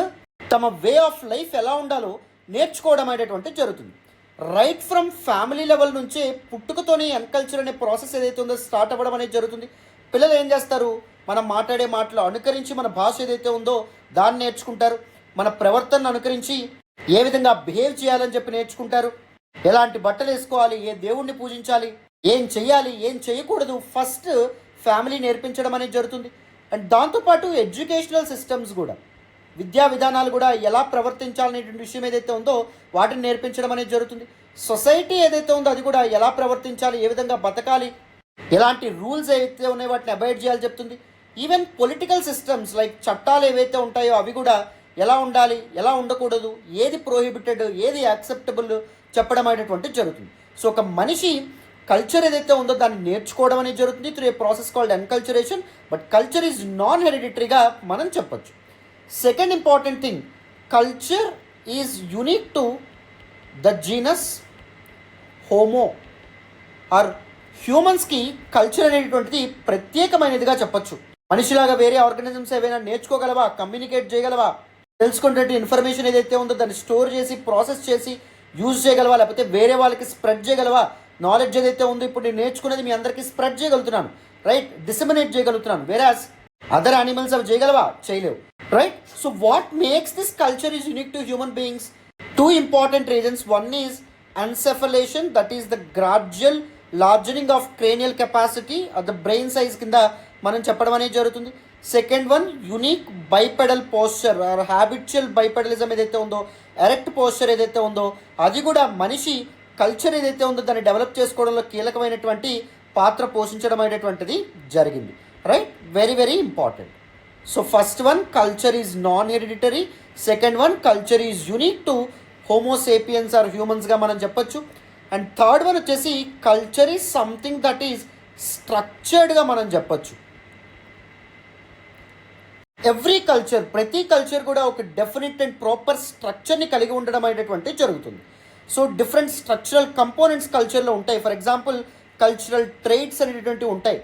Speaker 1: తమ వే ఆఫ్ లైఫ్ ఎలా ఉండాలో నేర్చుకోవడం అనేటువంటి జరుగుతుంది. రైట్ ఫ్రమ్ ఫ్యామిలీ లెవెల్ నుంచే పుట్టుకతోనే ఎన్కల్చర్ అనే ప్రాసెస్ ఏదైతే ఉందో స్టార్ట్ అవ్వడం అనేది జరుగుతుంది. పిల్లలు ఏం చేస్తారు, మనం మాట్లాడే మాటలు అనుకరించి మన భాష ఏదైతే ఉందో దాన్ని నేర్చుకుంటారు. మన ప్రవర్తనను అనుకరించి ఏ విధంగా బిహేవ్ చేయాలని చెప్పి నేర్చుకుంటారు. ఎలాంటి బట్టలు వేసుకోవాలి, ఏ దేవుణ్ణి పూజించాలి, ఏం చెయ్యాలి, ఏం చేయకూడదు, ఫస్ట్ ఫ్యామిలీ నేర్పించడం అనేది జరుగుతుంది. అండ్ దాంతోపాటు ఎడ్యుకేషనల్ సిస్టమ్స్ కూడా, విద్యా విధానాలు కూడా ఎలా ప్రవర్తించాలనేటువంటి విషయం ఏదైతే ఉందో వాటిని నేర్పించడం అనేది జరుగుతుంది. సొసైటీ ఏదైతే ఉందో అది కూడా ఎలా ప్రవర్తించాలి, ఏ విధంగా బతకాలి, ఎలాంటి రూల్స్ ఏవైతే ఉన్నాయో వాటిని అవాయిడ్ చేయాలి చెప్తుంది. ఈవెన్ పొలిటికల్ సిస్టమ్స్ లైక్ చట్టాలు ఏవైతే ఉంటాయో అవి కూడా ఎలా ఉండాలి, ఎలా ఉండకూడదు, ఏది ప్రోహిబిటెడ్, ఏది యాక్సెప్టబుల్ చెప్పడం అనేటువంటి జరుగుతుంది. సో ఒక మనిషి కల్చర్ ఏదైతే ఉందో దాన్ని నేర్చుకోవడం అనేది జరుగుతుంది through a process called enculturation. But culture is non హెరిడిటరీగా మనం చెప్పొచ్చు. Second important thing, culture is unique to the genus homo or హ్యూమన్స్కి కల్చర్ అనేటువంటిది ప్రత్యేకమైనదిగా చెప్పొచ్చు. మనిషిలాగా వేరే ఆర్గానిజమ్స్ ఏవైనా నేర్చుకోగలవా, కమ్యూనికేట్ చేయగలవా, తెలుసుకునేటువంటి ఇన్ఫర్మేషన్ ఏదైతే ఉందో దాన్ని స్టోర్ చేసి ప్రాసెస్ చేసి యూజ్ చేయగలవా, లేకపోతే వేరే వాళ్ళకి స్ప్రెడ్ చేయగలవా, నాలెడ్జ్ ఏదైతే ఉందో ఇప్పుడు నేను నేర్చుకునేది మీ అందరికీ స్ప్రెడ్ చేయగలుగుతున్నాను, రైట్, డిసెమినేట్ చేయగలుగుతున్నాను. వేరాస్ అదర్ యానిమల్స్ అవి చేయగలవా, చేయలేవు, right. So what makes this culture is unique to human beings? Two important reasons. One is encephalization, that is the gradual largening of cranial capacity of the brain size కింద మనం చెప్పడం అనేది జరుగుతుంది. Second one, unique bipedal posture or habitual bipedalism ఏదైతే ఉందో, erect posture ఏదైతే ఉందో అది కూడా మనిషి కల్చర్ ఏదైతే ఉందో దాన్ని డెవలప్ చేసుకోవడంలో కీలకమైనటువంటి పాత్ర పోషించడం అనేటువంటిది జరిగింది, right. Very very important. So first one, culture is non hereditary. Second one, culture is unique to homo sapiens or హ్యూమన్స్గా మనం చెప్పొచ్చు. అండ్ థర్డ్ వన్ వచ్చేసి culture is something that is స్ట్రక్చర్డ్గా మనం చెప్పొచ్చు. ఎవ్రీ కల్చర్, ప్రతి కల్చర్ కూడా ఒక డెఫినెట్ అండ్ ప్రాపర్ స్ట్రక్చర్ని కలిగి ఉండడం అనేటువంటి జరుగుతుంది. సో డిఫరెంట్ స్ట్రక్చరల్ కంపోనెంట్స్ కల్చర్లో ఉంటాయి. ఫర్ ఎగ్జాంపుల్ కల్చరల్ ట్రైట్స్ అనేటువంటివి ఉంటాయి.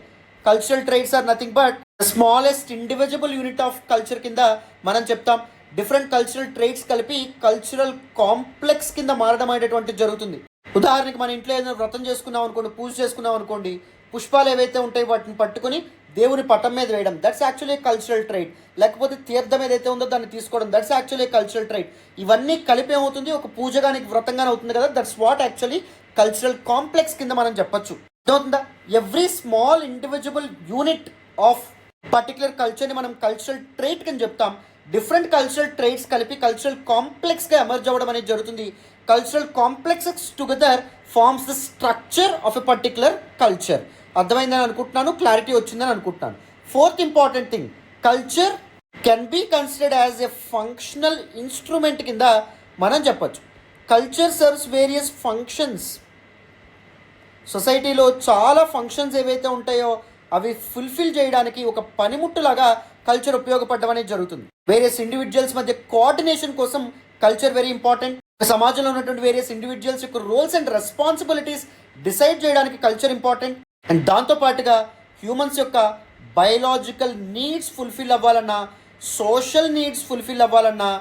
Speaker 1: Cultural traits are nothing but smallest individual unit of culture కింద మనం చెప్తాం. డిఫరెంట్ కల్చరల్ ట్రైట్స్ కలిపి కల్చరల్ కాంప్లెక్స్ కింద మారడం అనేటువంటి జరుగుతుంది. ఉదాహరణకి మన ఇంట్లో ఏదైనా వ్రతం చేసుకున్నాం అనుకోండి, పూజ చేసుకున్నాం అనుకోండి, పుష్పాలు ఏవైతే ఉంటాయో వాటిని పట్టుకొని దేవుని పటం మీద వేయడం, దట్స్ యాక్చువల్లీ కల్చరల్ ట్రైట్. లేకపోతే తీర్థం ఏదైతే ఉందో దాన్ని తీసుకోవడం, దట్స్ యాక్చువల్లీ కల్చరల్ ట్రైట్. ఇవన్నీ కలిపి ఏమవుతుంది, ఒక పూజగాని వ్రతంగానే అవుతుంది కదా, that's what actually cultural complex కింద మనం చెప్పొచ్చు. అవుతుందా? Every small individual unit of particular కల్చర్ని మనం కల్చరల్ ట్రైట్ కింద చెప్తాం. డిఫరెంట్ కల్చరల్ ట్రైట్స్ కలిపి కల్చరల్ కాంప్లెక్స్గా ఎమర్జ్ అవ్వడం అనేది జరుగుతుంది. Cultural complexes together forms the structure of a particular culture. అర్థమైందని అనుకుంటున్నాను, క్లారిటీ వచ్చిందని అనుకుంటున్నాను. Fourth important thing, culture can be considered as a functional instrument కింద మనం చెప్పచ్చు. Culture serves various functions. సొసైటీలో చాలా ఫంక్షన్స్ ఏవైతే ఉంటాయో అవి ఫుల్ఫిల్ చేయడానికి ఒక పనిముట్టులాగా కల్చర్ ఉపయోగపడడం అనేది జరుగుతుంది. వేరియస్ ఇండివిజువల్స్ మధ్య కోఆర్డినేషన్ కోసం కల్చర్ వెరీ ఇంపార్టెంట్. సమాజంలో ఉన్నటువంటి వేరియస్ ఇండివిజువల్స్ యొక్క రోల్స్ అండ్ రెస్పాన్సిబిలిటీస్ డిసైడ్ చేయడానికి కల్చర్ ఇంపార్టెంట్. అండ్ దాంతోపాటుగా హ్యూమన్స్ యొక్క బయలాజికల్ నీడ్స్ ఫుల్ఫిల్ అవ్వాలన్నా, సోషల్ నీడ్స్ ఫుల్ఫిల్ అవ్వాలన్నా,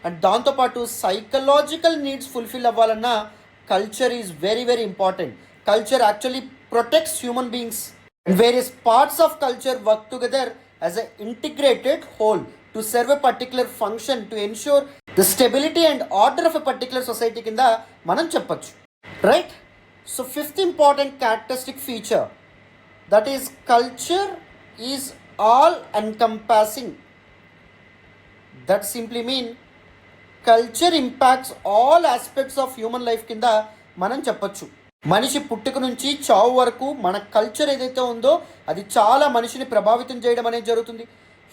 Speaker 1: అండ్ దాంతోపాటు సైకలాజికల్ నీడ్స్ ఫుల్ఫిల్ అవ్వాలన్నా culture is very very important. Culture actually protects human beings and various parts of culture work together as a integrated whole to serve a particular function to ensure the stability and order of a particular society కింద మనం చెప్పచ్చు, right? So fifth important characteristic feature, that is culture is all encompassing. That simply mean culture impacts all aspects of human life కింద మనం చెప్పచ్చు. మనిషి పుట్టుక నుంచి చావు వరకు మన కల్చర్ ఏదైతే ఉందో అది చాలా మనిషిని ప్రభావితం చేయడం అనేది జరుగుతుంది.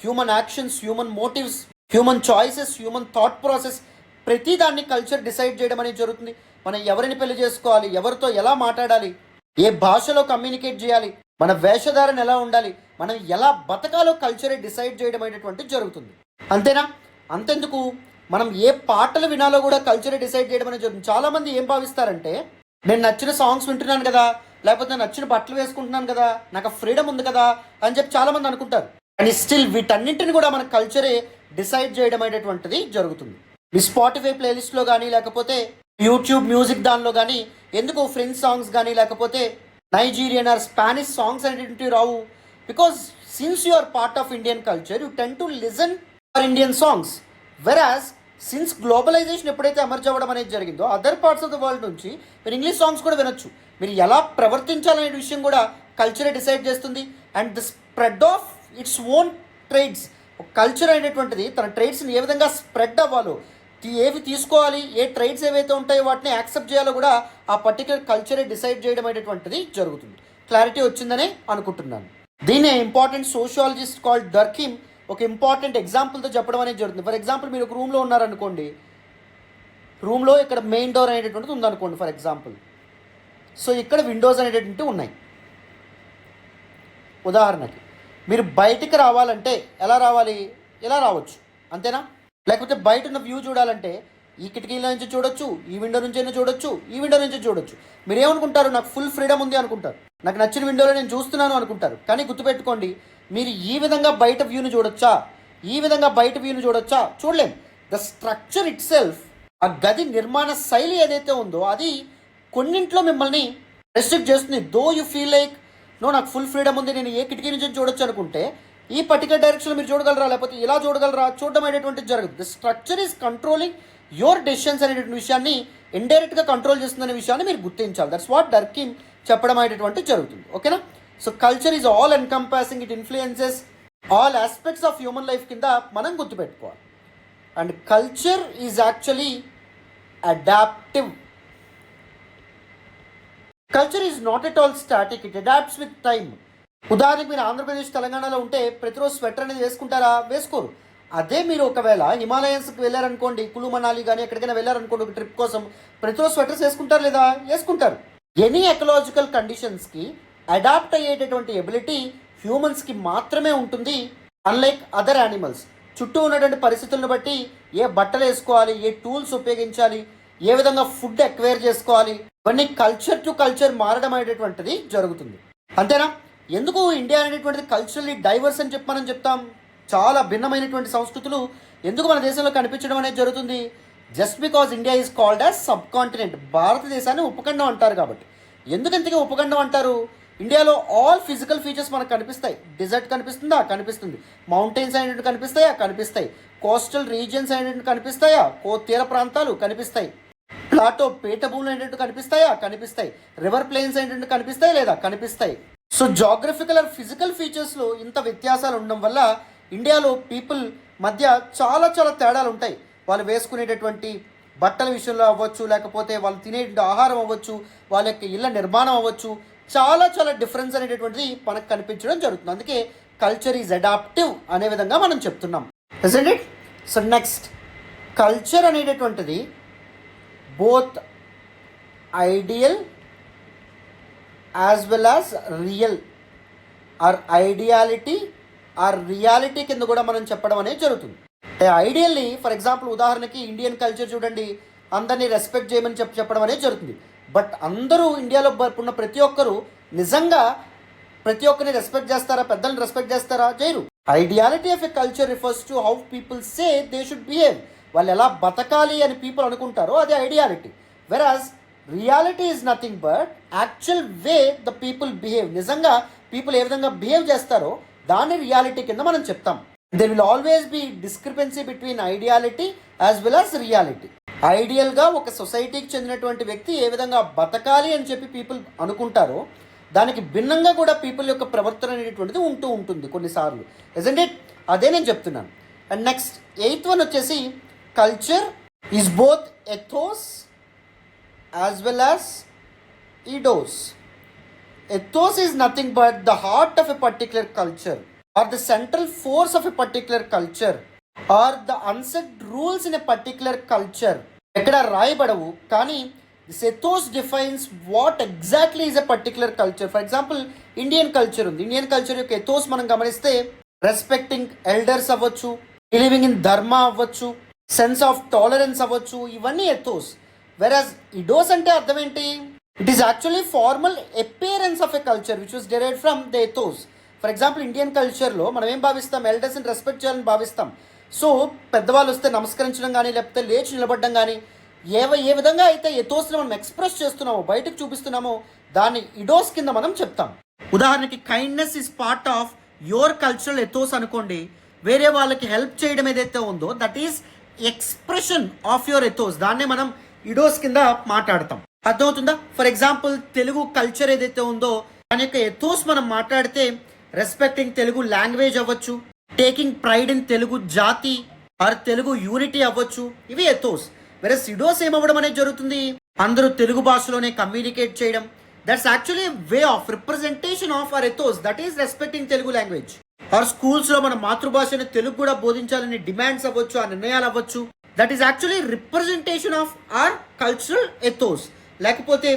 Speaker 1: Human actions, human motives, human choices, human thought process, ప్రతిదాన్ని కల్చర్ డిసైడ్ చేయడం అనేది జరుగుతుంది. మనం ఎవరిని పెళ్లి చేసుకోవాలి, ఎవరితో ఎలా మాట్లాడాలి, ఏ భాషలో కమ్యూనికేట్ చేయాలి, మన వేషధారణ ఎలా ఉండాలి, మనం ఎలా బతకాలో కల్చరే డిసైడ్ చేయడం అనేటువంటి జరుగుతుంది. అంతేనా? అంతెందుకు, మనం ఏ పాటలు వినాలో కూడా కల్చరే డిసైడ్ చేయడం అనేది జరుగుతుంది. చాలామంది ఏం భావిస్తారంటే, నేను నచ్చిన సాంగ్స్ వింటున్నాను కదా, లేకపోతే నచ్చిన బట్టలు వేసుకుంటున్నాను కదా, నాకు ఫ్రీడమ్ ఉంది కదా అని చెప్పి చాలామంది అనుకుంటారు. కానీ స్టిల్ వీటన్నింటిని కూడా మన కల్చరే డిసైడ్ చేయడం అనేటువంటిది జరుగుతుంది. మీ స్పాటిఫై ప్లేలిస్ట్లో కానీ, లేకపోతే యూట్యూబ్ మ్యూజిక్ దానిలో కానీ ఎందుకు ఫ్రెంచ్ సాంగ్స్ కానీ, లేకపోతే నైజీరియన్ ఆర్ స్పానిష్ సాంగ్స్ అనేటువంటివి రావు? Because since you are part of Indian culture, you tend to listen for Indian songs. Whereas since globalization ఎప్పుడైతే ఎమర్జ్ అవ్వడం అనేది జరిగిందో, other parts of the world నుంచి మీరు ఇంగ్లీష్ సాంగ్స్ కూడా వినొచ్చు. మీరు ఎలా ప్రవర్తించాలనే విషయం కూడా కల్చరే డిసైడ్ చేస్తుంది. And the spread of its own trades, culture అనేటువంటిది తన ట్రేడ్స్ని ఏ విధంగా స్ప్రెడ్ అవ్వాలో, ఏవి తీసుకోవాలి, ఏ ట్రేడ్స్ ఏవైతే ఉంటాయో వాటిని యాక్సెప్ట్ చేయాలో కూడా ఆ పర్టికులర్ కల్చరే డిసైడ్ చేయడం అనేటువంటిది జరుగుతుంది. క్లారిటీ వచ్చిందనే అనుకుంటున్నాను. దీన్నే ఇంపార్టెంట్ సోషియాలజిస్ట్ కాల్డ్ డర్కిమ్ ఒక ఇంపార్టెంట్ ఎగ్జాంపుల్తో చెప్పడం అనేది జరుగుతుంది. ఫర్ ఎగ్జాంపుల్, మీరు ఒక రూమ్లో ఉన్నారనుకోండి, రూమ్లో ఇక్కడ మెయిన్ డోర్ అనేటువంటిది ఉందనుకోండి ఫర్ ఎగ్జాంపుల్. సో ఇక్కడ విండోస్ అనేటువంటివి ఉన్నాయి. ఉదాహరణకి మీరు బయటికి రావాలంటే ఎలా రావాలి? ఎలా రావచ్చు, అంతేనా? లేకపోతే బయట ఉన్న వ్యూ చూడాలంటే ఈ కిటికీల నుంచి చూడొచ్చు, ఈ విండో నుంచి అయినా చూడొచ్చు, ఈ విండో నుంచి చూడొచ్చు. మీరు ఏమనుకుంటారు? నాకు ఫుల్ ఫ్రీడమ్ ఉంది అనుకుంటారు, నాకు నచ్చిన విండోలో నేను చూస్తున్నాను అనుకుంటారు. కానీ గుర్తుపెట్టుకోండి, మీరు ఈ విధంగా బయట వ్యూని చూడొచ్చా, ఈ విధంగా బయట వ్యూని చూడొచ్చా? చూడలేం. ద స్ట్రక్చర్ ఇట్ సెల్ఫ్, ఆ గది నిర్మాణ శైలి ఏదైతే ఉందో అది కొన్నింట్లో మిమ్మల్ని రెస్ట్రిక్ట్ చేస్తుంది. దో యూ ఫీల్ లైక్ నాకు ఫుల్ ఫ్రీడమ్ ఉంది, నేను ఏ కిటికీ నుంచి చూడొచ్చు అనుకుంటే ఈ పర్టికులర్ డైరెక్షన్లో మీరు చూడగలరా, లేకపోతే ఇలా చూడగలరా? చూడడం అనేటువంటిది జరగదు. The structure is controlling your decisions అనేటువంటి విషయాన్ని ఇండైరెక్ట్గా కంట్రోల్ చేస్తుందనే విషయాన్ని మీరు గుర్తించాలి. దట్స్ వాట్ డర్కిమ్ చెప్పడం అనేటువంటి జరుగుతుంది. ఓకేనా? So culture is all encompassing, it influences all aspects of human life కింద మనం గుర్తుపెట్టుకోవాలి. And culture is actually adaptive. Culture is not at all static, it adapts with time. ఉదాహరణకి మీరు ఆంధ్రప్రదేశ్, తెలంగాణలో ఉంటే ప్రతిరోజు స్వెటర్ అనేది వేసుకుంటారా? వేసుకోరు. అదే మీరు ఒకవేళ హిమాలయన్స్కి వెళ్ళారనుకోండి, కులు మనాలి కానీ ఎక్కడికైనా వెళ్ళారనుకోండి ఒక ట్రిప్ కోసం, ప్రతిరోజు స్వెటర్స్ వేసుకుంటారు లేదా? వేసుకుంటారు. ఎనీ ఎకలాజికల్ కండిషన్స్కి అడాప్ట్ అయ్యేటటువంటి ఎబిలిటీ హ్యూమన్స్కి మాత్రమే ఉంటుంది, అన్లైక్ అదర్ యానిమల్స్. చుట్టూ ఉన్నటువంటి పరిస్థితులను బట్టి ఏ బట్టలు వేసుకోవాలి, ఏ టూల్స్ ఉపయోగించాలి, ఏ విధంగా ఫుడ్ ఎక్వైర్ చేసుకోవాలి, ఇవన్నీ కల్చర్ టు కల్చర్ మారడం అనేటటువంటిది జరుగుతుంది. అంతేనా? ఎందుకు ఇండియా అనేటువంటిది కల్చరల్లీ డైవర్స్ అని చెప్పి మనం చెప్తాం? చాలా భిన్నమైనటువంటి సంస్కృతులు ఎందుకు మన దేశంలో కనిపించడం అనేది జరుగుతుంది? Just because India is called as sub continent. భారతదేశాన్ని ఉపఖండం అంటారు కాబట్టి. ఎందుకు ఇంతకీ ఉపఖండం అంటారు? ఇండియాలో ఆల్ ఫిజికల్ ఫీచర్స్ మనకు కనిపిస్తాయి. డిజర్ట్ కనిపిస్తుందా? కనిపిస్తుంది. మౌంటైన్స్ అనేటువంటి కనిపిస్తాయా? కనిపిస్తాయి. కోస్టల్ రీజియన్స్ అనేటువంటి కనిపిస్తాయా? తీర ప్రాంతాలు కనిపిస్తాయి. ప్లాటో పీఠభూములు అనేటువంటి కనిపిస్తాయా? కనిపిస్తాయి. రివర్ ప్లేన్స్ అనేటువంటి కనిపిస్తాయి లేదా? కనిపిస్తాయి. సో జాగ్రఫికల్ ఆర్ ఫిజికల్ ఫీచర్స్లో ఇంత వ్యత్యాసాలు ఉండడం వల్ల ఇండియాలో పీపుల్ మధ్య చాలా చాలా తేడాలు ఉంటాయి. వాళ్ళు వేసుకునేటటువంటి బట్టల విషయంలో అవ్వచ్చు, లేకపోతే వాళ్ళు తినే ఆహారం అవ్వచ్చు, వాళ్ళ యొక్క ఇళ్ళ నిర్మాణం అవ్వచ్చు, చాలా చాలా డిఫరెన్స్ అనేటటువంటిది మనకు కనిపించడం జరుగుతుంది. అందుకే కల్చర్ ఈజ్ అడాప్టివ్ అనే విధంగా మనం చెప్తున్నాం. Isn't it? So next, culture అనేటటువంటిది both ideal as well as real or ideality or reality కింద కూడా మనం చెప్పడం అనేది జరుగుతుంది. ఐడియల్లీ ఫర్ ఎగ్జాంపుల్ ఉదాహరణకి ఇండియన్ కల్చర్ చూడండి, అందరినీ రెస్పెక్ట్ చేయమని చెప్పడం అనేది జరుగుతుంది. బట్ అందరూ ఇండియాలో ఉన్న ప్రతి ఒక్కరు నిజంగా ప్రతి ఒక్కరిని రెస్పెక్ట్ చేస్తారా? పెద్దల్ని రెస్పెక్ట్ చేస్తారా? చేయరు. Ideality of a culture refers to how people say they should behave. వాళ్ళు ఎలా బతకాలి అని పీపుల్ అనుకుంటారో అదే ideality. Whereas reality is nothing but actual way the people behave. నిజంగా పీపుల్ ఏ విధంగా బిహేవ్ చేస్తారో దాన్ని రియాలిటీ కింద మనం చెప్తాం. There will always be discrepancy between ideality as well as reality. ఐడియల్గా ఒక సొసైటీకి చెందినటువంటి వ్యక్తి ఏ విధంగా బతకాలి అని చెప్పి పీపుల్ అనుకుంటారో దానికి భిన్నంగా కూడా పీపుల్ యొక్క ప్రవర్తన అనేటువంటిది ఉంటూ ఉంటుంది కొన్నిసార్లు. Isn't it? అదే నేను చెప్తున్నాను. అండ్ నెక్స్ట్ 8th వన్ వచ్చేసి culture is both ethos as well as eidos. Ethos is nothing but the heart of a particular culture or the central force of a particular culture or the unset rules in a particular culture. ఎక్కడ రాయబడవు కానీ this ethos defines what exactly is a particular culture. For example Indian culture ఉంది. Indian culture యొక్క ethos మనం గమనిస్తే respecting elders అవ్వచ్చు, believing in ధర్మ అవ్వచ్చు, sense of tolerance అవ్వచ్చు, ఇవన్నీ ethos. వెరాజ్ ఇడోస్ అంటే అర్థం ఏంటి? It is actually formal appearance of a culture which was derived from the ethos. For example Indian కల్చర్లో మనం ఏం భావిస్తాం? ఎల్డర్స్ని రెస్పెక్ట్ చేయాలని భావిస్తాం. సో పెద్దవాళ్ళు వస్తే నమస్కరించడం కానీ లేకపోతే లేచి నిలబడడం కానీ ఏ విధంగా అయితే ఎథోస్ని మనం ఎక్స్ప్రెస్ చేస్తున్నామో, బయటకు చూపిస్తున్నామో దాన్ని ఇడోస్ కింద మనం చెప్తాం. ఉదాహరణకి kindness is part of your cultural ethos అనుకోండి. వేరే వాళ్ళకి హెల్ప్ చేయడం ఏదైతే ఉందో that is expression of your ethos. దాన్నే మనం ఇడోస్ కింద మాట్లాడతాం. అర్థమవుతుందా? ఫర్ ఎగ్జాంపుల్ తెలుగు కల్చర్ ఏదైతే ఉందో దాని యొక్క ఎథోస్ మనం మాట్లాడితే రెస్పెక్టింగ్ తెలుగు లాంగ్వేజ్ అవ్వచ్చు, టేకింగ్ ప్రైడ్ ఇన్ తెలుగు జాతి ఆర్ తెలుగు యూనిటీ అవ్వచ్చు, ఇవి ఎథోస్. వేరే ఇడోస్ ఏమవ్వడం అనేది జరుగుతుంది? అందరూ తెలుగు భాషలోనే కమ్యూనికేట్ చేయడం. That's actually way of representation of our ethos, that is respecting Telugu language. Or స్కూల్స్లో మన మాతృభాషని తెలుగు కూడా బోధించాలని డిమాండ్స్ అవ్వచ్చు, ఆ నిర్ణయాలు అవ్వచ్చు. That is actually representation of hour cultural ethos. లేకపోతే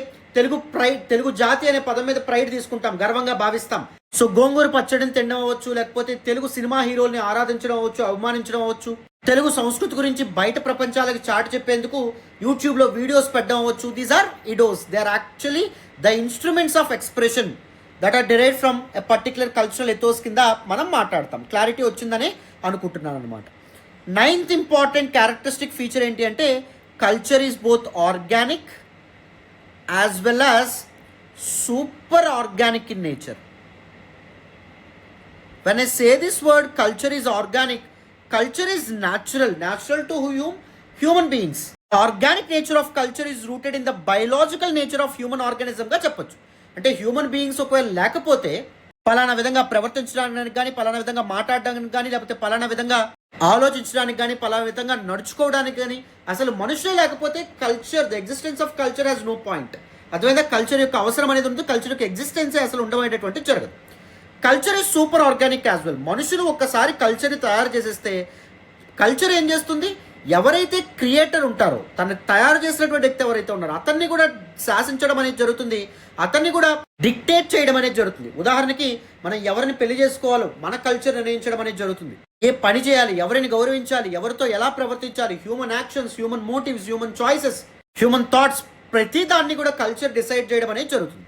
Speaker 1: తెలుగు జాతి అనే పదం మీద ప్రైడ్ తీసుకుంటాం, గర్వంగా భావిస్తాం. సో గోంగూర పచ్చడిని తినడం అవ్వచ్చు, లేకపోతే తెలుగు సినిమా హీరోల్ని ఆరాధించడం అవ్వచ్చు, అవమానించడం అవ్వచ్చు, తెలుగు సంస్కృతి గురించి బయట ప్రపంచాలకు చాటి చెప్పేందుకు యూట్యూబ్లో వీడియోస్ పెట్టడం అవ్వచ్చు. These are eidos. They are actually the instruments of expression that are derived from a particular cultural ethos కింద మనం మాట్లాడతాం. క్లారిటీ వచ్చిందని అనుకుంటున్నాను అనమాట. 9th ఇంపార్టెంట్ క్యారెక్టరిస్టిక్ ఫీచర్ ఏంటి అంటే culture is both organic as well as super organic in nature. When I say this word culture is organic, culture is natural to human beings. The organic nature of culture is rooted in the biological nature of human organism గా చెప్పొచ్చు. అంటే human beings ఒకవేళ లేకపోతే పలానా విధంగా ప్రవర్తించడానికి కానీ, పలానా విధంగా మాట్లాడడానికి కానీ, లేకపోతే పలానా విధంగా ఆలోచించడానికి కానీ, పలానా విధంగా నడుచుకోవడానికి కానీ అసలు మనుషులే లేకపోతే culture, the existence of culture has no point. అదేవిధంగా కల్చర్ యొక్క అవసరం అనేది ఉంటుంది, కల్చర్ యొక్క ఎగ్జిస్టెన్సే అసలు ఉండమనేటువంటి జరగదు. Culture is super organic as well. మనుషులు ఒక్కసారి కల్చర్ని తయారు చేసేస్తే కల్చర్ ఏం చేస్తుంది? ఎవరైతే క్రియేటర్ ఉంటారో, తను తయారు చేసినటువంటి వ్యక్తి ఎవరైతే ఉన్నారో అతన్ని కూడా శాసించడం అనేది జరుగుతుంది, అతన్ని కూడా డిక్టేట్ చేయడం అనేది జరుగుతుంది. ఉదాహరణకి మనం ఎవరిని పెళ్లి చేసుకోవాలో మన కల్చర్ నిర్ణయించడం అనేది జరుగుతుంది. ఏ పని చేయాలి, ఎవరిని గౌరవించాలి, ఎవరితో ఎలా ప్రవర్తించాలి, human actions, human motives, human choices, human thoughts, ప్రతి దాన్ని కూడా కల్చర్ డిసైడ్ చేయడం అనేది జరుగుతుంది.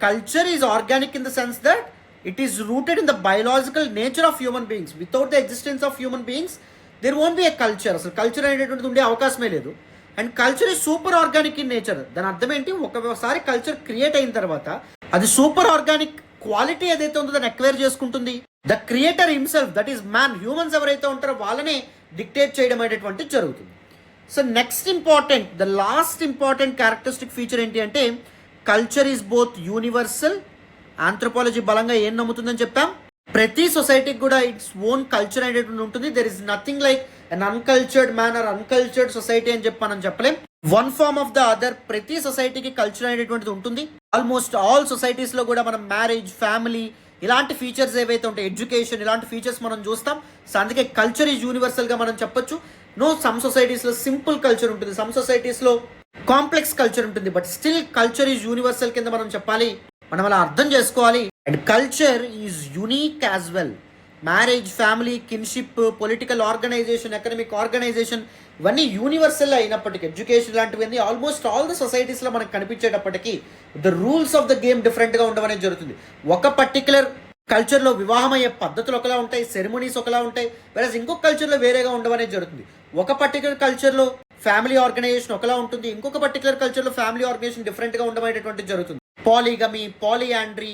Speaker 1: Culture is organic in the sense that it is rooted in the biological nature of human beings. Without the existence of human beings there won't be a culture. అసలు culture అనేటువంటిది ఉండే అవకాశమే లేదు. And culture is super organic in nature. దాని అర్థం ఏంటి? ఒకసారి culture create అయిన తర్వాత అది సూపర్ ఆర్గానిక్ క్వాలిటీ ఏదైతే ఉందో దాన్ని అక్వైర్ చేసుకుంటుంది. The creator himself, that is man, humans ఎవరైతే ఉంటారో వాళ్ళనే డిక్టేట్ చేయడం అనేటువంటిది జరుగుతుంది. So next important, the last important characteristic feature ఏంటి అంటే culture is both universal. Anthropology బలంగా ఏం నమ్ముతుందని చెప్పాం? ప్రతి సొసైటీకి కూడా ఇట్స్ ఓన్ కల్చర్ అనేటువంటి ఉంటుంది. There is nothing like an uncultured man or uncultured society అని చెప్పి మనం చెప్పలేం. One form of the other. ప్రతి సొసైటీకి కల్చర్ అనేటువంటిది ఉంటుంది. ఆల్మోస్ట్ ఆల్ సొసైటీస్లో కూడా మనం మ్యారేజ్, ఫ్యామిలీ, ఇలాంటి ఫీచర్స్ ఏవైతే ఉంటాయి, ఎడ్యుకేషన్, ఇలాంటి ఫీచర్స్ మనం చూస్తాం. సో అందుకే కల్చర్ ఈజ్ యూనివర్సల్గా మనం చెప్పొచ్చు. సమ్ సొసైటీస్లో సింపుల్ కల్చర్ ఉంటుంది, సమ్ సొసైటీస్లో కాంప్లెక్స్ కల్చర్ ఉంటుంది, but still culture is universal కింద మనం చెప్పాలి, మనం అలా అర్థం చేసుకోవాలి. And culture is unique as well. Marriage, family, kinship, political organization, economic organization, ఇవన్నీ యూనివర్సల్ అయినప్పటికీ, ఎడ్యుకేషన్ లాంటివన్నీ ఆల్మోస్ట్ ఆల్ ద సొసైటీస్లో మనకు కనిపించేటప్పటికీ the rules of the game డిఫరెంట్గా ఉండడం అనేది జరుగుతుంది. ఒక పర్టికులర్ కల్చర్లో వివాహం అయ్యే పద్ధతులు ఒకలా ఉంటాయి, సెరమోనీస్ ఒకలా ఉంటాయి, వెరస్ ఇంకొక కల్చర్లో వేరేగా ఉండడం అనేది జరుగుతుంది. ఒక పర్టికులర్ కల్చర్లో ఫ్యామిలీ ఆర్గనైజేషన్ ఒకలా ఉంటుంది, ఇంకొక పర్టికులర్ కల్చర్లో ఫ్యామిలీ ఆర్గనైజేషన్ డిఫరెంట్గా ఉండడం అనేటువంటిది జరుగుతుంది. పాలీగమీ, పాలియాండ్రీ,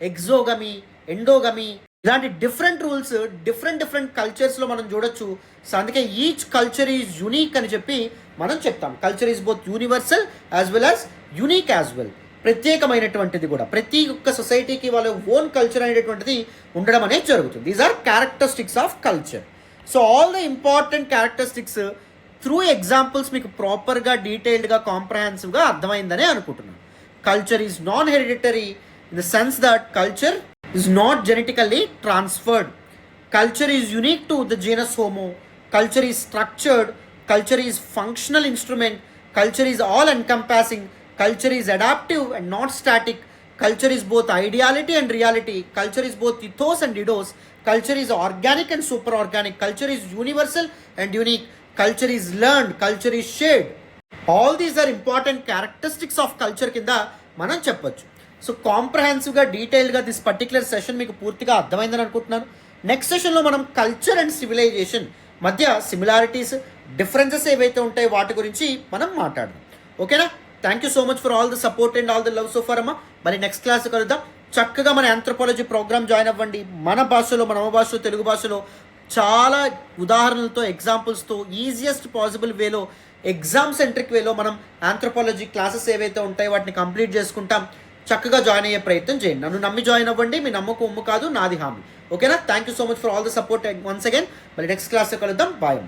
Speaker 1: ఎగ్జోగమీ, ఎండోగమీ, ఇలాంటి డిఫరెంట్ రూల్స్ డిఫరెంట్ కల్చర్స్లో మనం చూడొచ్చు. సో అందుకే ఈచ్ కల్చర్ ఈజ్ యునీక్ అని చెప్పి మనం చెప్తాం. Culture is both universal as well as unique as well. ప్రత్యేకమైనటువంటిది కూడా, ప్రతి ఒక్క సొసైటీకి వాళ్ళ ఓన్ కల్చర్ అనేటువంటిది ఉండడం అనేది జరుగుతుంది. These are characteristics of culture. So all the important characteristics through examples మీకు ప్రాపర్గా, డీటెయిల్డ్గా, కాంప్రహెన్సివ్గా అర్థమైందనే అనుకుంటున్నాను. Culture is non hereditary in the sense that culture is not genetically transferred. Culture is unique to the genus Homo. Culture is structured. Culture is functional instrument. Culture is all encompassing. Culture is adaptive and not static. Culture is both ideality and reality. Culture is both ethos and eidos. Culture is organic and super organic. Culture is universal and unique. Culture is learned. Culture is shared. All these are important characteristics of culture కింద మనం చెప్పొచ్చు. So కాంప్రహెన్సివ్గా, డీటెయిల్గా this particular session మీకు పూర్తిగా అర్థమైందని అనుకుంటున్నాను. Next సెషన్లో మనం కల్చర్ అండ్ సివిలైజేషన్ మధ్య సిమిలారిటీస్, డిఫరెన్సెస్ ఏవైతే ఉంటాయో వాటి గురించి మనం మాట్లాడదాం. ఓకేనా? Thank you so much for all the support and all the love so for అమ్మ. మరి నెక్స్ట్ క్లాస్ కలుద్దాం. చక్కగా మన ఆంథ్రోపాలజీ ప్రోగ్రామ్ జాయిన్ అవ్వండి. మన భాషలో, మన అమ్మ భాషలో, తెలుగు భాషలో చాలా ఉదాహరణలతో, ఎగ్జాంపుల్స్తో, ఈజియెస్ట్ పాసిబుల్ వేలో, ఎగ్జామ్ సెంట్రిక్ వేలో మనం ఆంథ్రోపాలజీ క్లాసెస్ ఏవైతే ఉంటాయో వాటిని కంప్లీట్ చేసుకుంటాం. చక్కగా జాయిన్ అయ్యే ప్రయత్నం చేయండి. నన్ను నమ్మి జాయిన్ అవ్వండి. మీ నమ్మకం ఉమ్ము కాదు, నాది హామీ. ఓకేనా? Thank you so much for all the support once again. మరి నెక్స్ట్ క్లాస్లో కలుద్దాం. బాయ్.